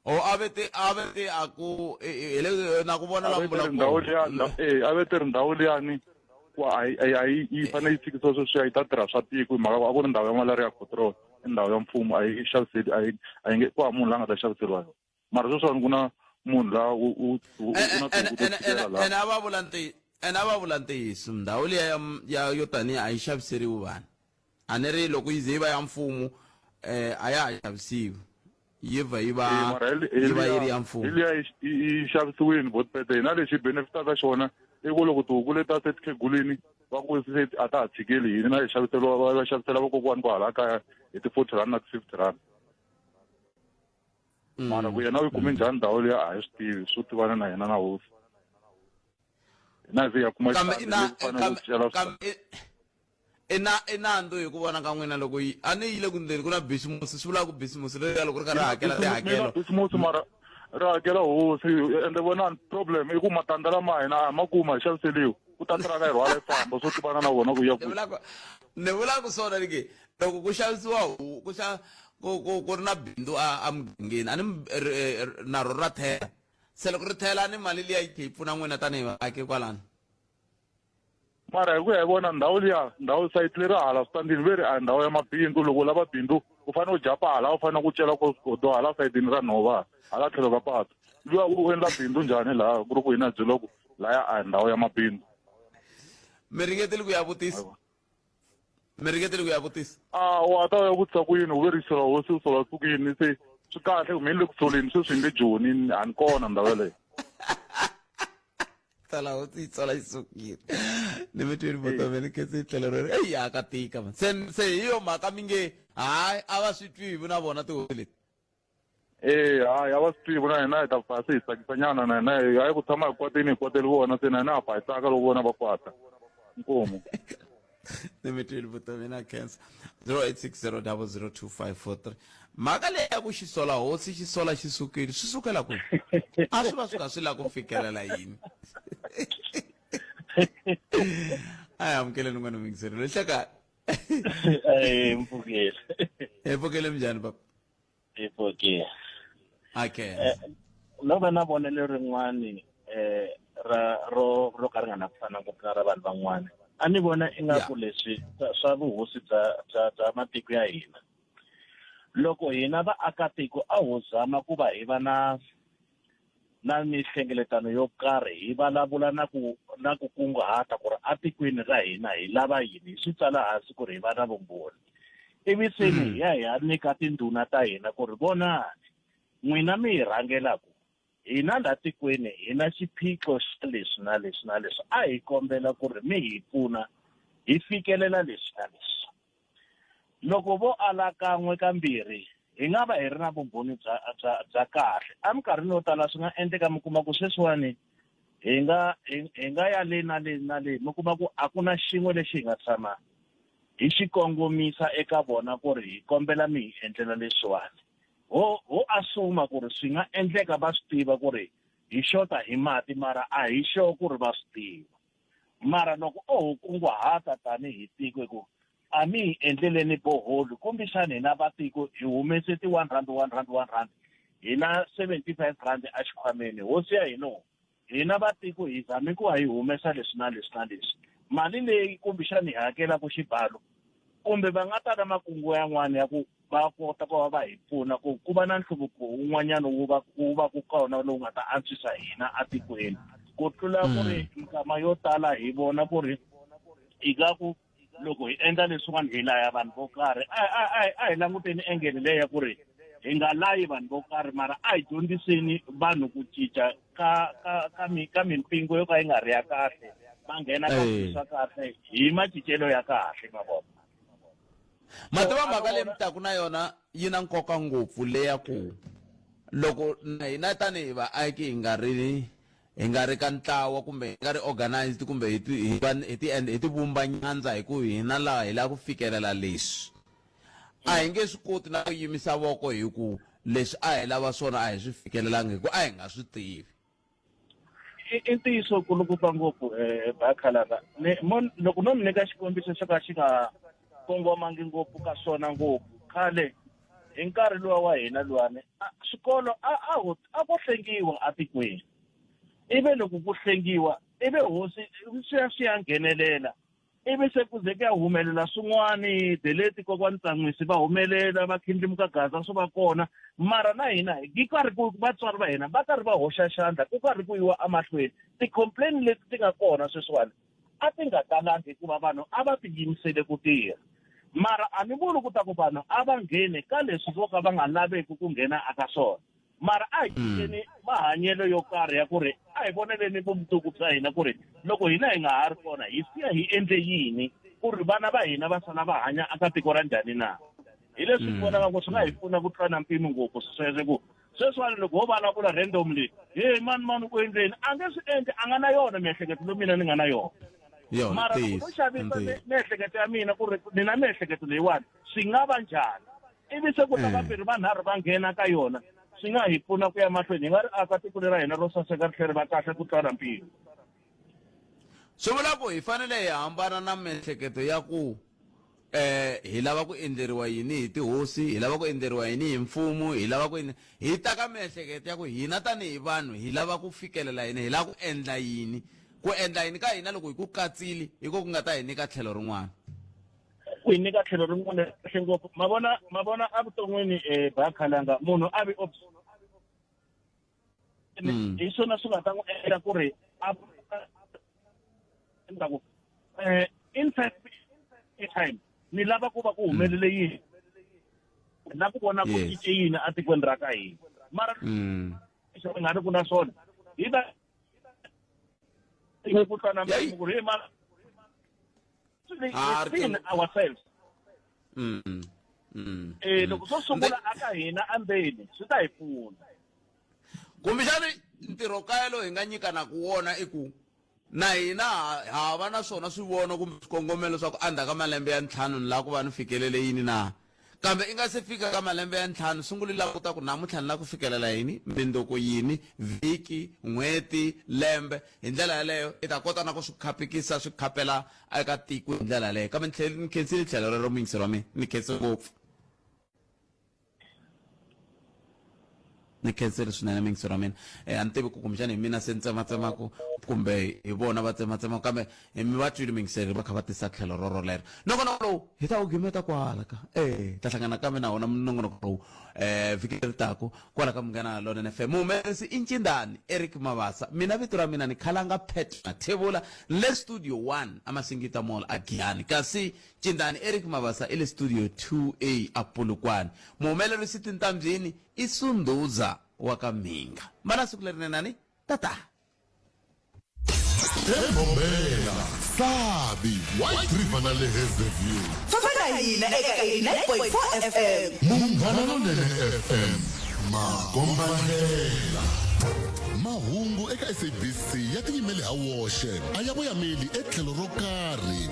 avete aku hele na ku vona la ndhawu liya avete ndhawu liyani yi fanele yi tshikisa sweswiya yi ta tirha swa tiko hi mhaka a ku ri ndhawu ya malaria control i ndhawu ya mfumo a yi xaviseli a yi nge ku hava munhu la nga ta xaviseriwa yona mara sweswiwani ku na munhu la ene a va vula ntiyiso ndhawu liya yo tanihi a yi xaviseriwi vanhu a ni ri loko yi ze yi va ya mfumo a ya ha xavisiwi yi va yi ri ya mfumo liya yi xavisiwini Botpede hina lexi benefitaka xona i ku loko tihuku leti se tikhegulini va ku se a ta ha tshikeli yini na hi xaviseriwa va xavisela vakokwani ku hala kaya hi ti-40 rand na ti-50 rand mara ku yena u yi kume njhani ndhawu liya a hi swi tivi swo tivana na yena na hosi hina ze ya kuma i nandzu hi ku vona ka n'wina loko a ni yile ku ndzeni ku na bisimusi swi vula ku bisimusi leri loko ri karhi hakela tihakelo bisimusi mara ri hakela hosi ende vona problem i ku matandza lama hina a ma kuma hi xaviseliwa ku ta tiraka hi rhwala yi famba swo tivana na vona ku ya ni vula ku swona nike loko ku xavisiwa ku ri na bindzu a mugangeni a ni na ro ra thela se loko ri thela ni mali liya yi tlhe yi pfuna n'wina tanihi vaaki kwalano mara hi ku ya hi vona ndhawu sayiti leri hala switandini ve ri a ndhawu ya mabindzu loko u lava bindzu u fanele u japa hala u fanele ku cela kodo hala sayitini ra nhova hala tlhelo ka patu luya u endla bindzu njhani laha ku ri ku hina byela ku laya a ndhawu ya mabindzu mi ringetile ku ya vutisa wa ta ya vutisa ku yini u verisela hosi u sola tsukini se swi kahle ku mi le ku soleni sweswi hi nge joni a ni kona ndhawu yeleyo tala hosi yi tsola yi sukile ni mi twini vutomini khetsi tlhelo leri eyi aka tika man se hi yo mhaka mi nge hayi a va swi twi na vona tihosi leti hayi a va swi tivi na hina hi ta pfa se hi tsakisanyana na hina hayi ku tshama hi kwateni hi kwateli vona se na hina ha pfa hi tsaka loko vona va kwata nkomo ni mi twini vutomini a khensa 0860002543 mhaka leyi ya ku xi sola hosi xi sola xi sukile swi sukela kwini a swi va swi kha swi lava ku fikelela yini a hi amukeleni n'wana mingiseri lo hlekani mpfukele minjhani papa mpfukile okay no va na vonelo rin'wani ro ka ri nga na ku fana ngopfu na ra vanhu van'wana a ni vona ingaku leswi swa vuhosi bya matiko ya hina loko hina vaakatiko a ho zama ku va hi va na mihlengeletano yo karhi hi vulavula na ku kunguhata ku ri atikweni ra hina hi lava yini hi swi tsala hansi ku ri hi va na vumbhoni ivi seni hi ya nyika tindhuna ta hina ku ri vonani n'wina mi hi rhangelaku hina la tikweni hina xiphiqo xa leswi na leswi na leswi a hi kombela ku ri mi hi pfuna hi fikelela leswi na leswi loko vo ala kan'we kambirhi hi nga va hi ri na vumbhoni bya kahle eminkarhini yo tala swi nga endleka mi kuma ku sweswiwani hi nga ya le na le mi kuma ku a ku na xin'we lexi hi nga tshama hi xi kongomisa eka vona ku ri hi kombela mi hi endlela leswiwani ho asuma ku ri swi nga endleka va swi tiva ku ri hi xota hi mati mara a hi sure ku ri va swi tiva mara loko ho kunguhata tanihi tiko ku a mi hi endleleni boholi kumbexani hina vatiko hi humese ti-1 rand hi na 75 rand a xikhwameni hosi ya hina vatiko hi zame ku hi humesa leswi na leswi mali leyi kumbexani hi hakelaku xibalo kumbe va nga ta na makungu yan'wana ya ku va kota ku va hi pfuna ku va na nhluvuko wun'wanyana wu va ku kona lowu nga ta antswisa hina atikweni ku tlula ku ri nkama yo tala hi vona ku ri hi nga ku loko hi endla leswiwani hi laya vanhu vo karhi a hi languteni engele leya ku ri hi nga layi vanhu vo karhi mara a hi dyondziseni vanhu ku cinca ka mimpingo yo ka yi nga ri ya kahle va nghena ka swa kahle hi macincelo ya kahle mavona mativa mhaka leyi mi taku na yona yi na nkoka ngopfu leya ku loko hina tanihi vaaki hi nga ri ka ntlawa kumbe hi nga ri organized kumbe hi ti vumba nyandza hi ku hina laha hi lava ku fikelela leswi a hi nge swi koti na ku yimisa voko hi ku leswi a hi lava swona a hi swi fikelelangi hi ku a hi nga swi tivi i ntiyiso kulukupa ngopfu bakhalaka loko no mi nyika xikombiso xo ka xi nga kongomangi ngopfu ka swona ngopfu khale hi nkarhi luwa wa hina luwani swikolo a ko hlengiwa atikweni ive loko ku hlengiwa ive hosi swi ya nghenelela ivi se ku ze ku ya humelela swin'wani deleti kokwani Tsanwisi va humelela va Khindlimuka Gaza swi va kona mara na hina hi karhi ku vatswari va hina va karhi va hoxa xandla ku karhi ku yiwa amahlweni ti-complain leti ti nga kona sweswiwani a ti nga talangi hikuva vanhu a va ti yimisele ku tirha mara a ni vuli ku ta ku vanhu a va ngheni ka leswi vo ka va nga laveki ku nghena aka swona mara a hi cinceni mahanyelo yo karhi ya ku ri a hi voneleni vumundzuku bya hina ku ri loko hina hi nga ha ri kona hi siya hi endle yini ku ri vana va hina va sala va hanya aka tiko ra njhani na hi leswi hi vonaka ku swi nga hi pfuna ku tlula na mpimo ngopfu sweswe ku sweswiwani loko ho vulavula randomly mani ku endleni a nge swi endli a nga na yona miehleketo lo mina ni nga na yona mara loko no xavisa miehleketo ya mina ku ri ni na miehleketo leyiwani swi nga va njhani ivi se ku ta vambirhi vanharhu va nghena ka yona swi nga hi pfuna ku ya mahlweni hi nga ri aka tiko ra hina ro saseka ri tlheri va kahle ku tlula mpimo swi vula ku hi fanele hi hambana na miehleketo ya ku hi lava ku endleriwa yini hi tihosi hi lava ku endleriwa yini hi mfumo hi lava ku hi ta ka miehleketo ya ku hina tanihi vanhu hi lava ku fikelela yini hi lava ku endla yini ka hina loko hi ku katsili hi ku nga ta hi nyika tlhelo rin'wana ku hi nyika tlhelo rin'wana kahle ngopfu ma vona evuton'wini bakhalanga munhu a vi hi swona swi nga ta n'wi endla ku ri in fact time ni lava ku va ku humelele yini na ku vona ku cince yini atikweni ra ka hina mara swi nga ri ku na swona hi va ku tlana mpimo ku ri within ourselves loko swo sungula aka hina andzeni swi ta hi pfuna kumbexani ntirho kaya lowu hi nga nyikana ku wona i ku na hina hava na swona swivono kumbe swikongomelo swa ku endzhaku ka malembe ya 5 ni lava ku va ni fikelele yini na kambe i nga se fika ka malembe ya 5 sunguli la ku ta ku namuntlha ni lava ku fikelela yini mindoko yini vhiki n'hweti lembe hi ndlela yaleyo i ta kota na ku swi khapikisa swi khapela eka tiko hi ndlela yaleyo kambe ni khensile tlhelo rero muyingiseri wa mina ni khense ngopfu ni khensile swinene muyingiseri wa mina a ni tivi ku kumbexani hi mina se ni tsematsemaku kumbe hi vona va tsematsemaku kambe mi va twile muyingiseri va kha va tisa tlhelo roro lero nongonoko lowu hi ta wu gimeta kwala ka ta hlangana kambe na wona nongonoko lowu vhiki leri taku kwala ka Munghana Lonene FM muhumelerisi i Ncindani Eric Mabasa mina vito ra mina ni Khalanga Pet Mathebula le studio 1 amasingita mall a Giyani kasi Ncindani Eric Mabasa ile studio 2A a Polokwane muhumelerisi tintambyini i Sunduza wa ka Minga. Mana siku leri nani tata Mbombela Sabi White River na Leheze View Fafana hina eka 89.4 FM Munghana Lonene FM Magombandlela mahungu eka SABC ya tiyimele ha woxe a ya voyameli etlhelo ro karhi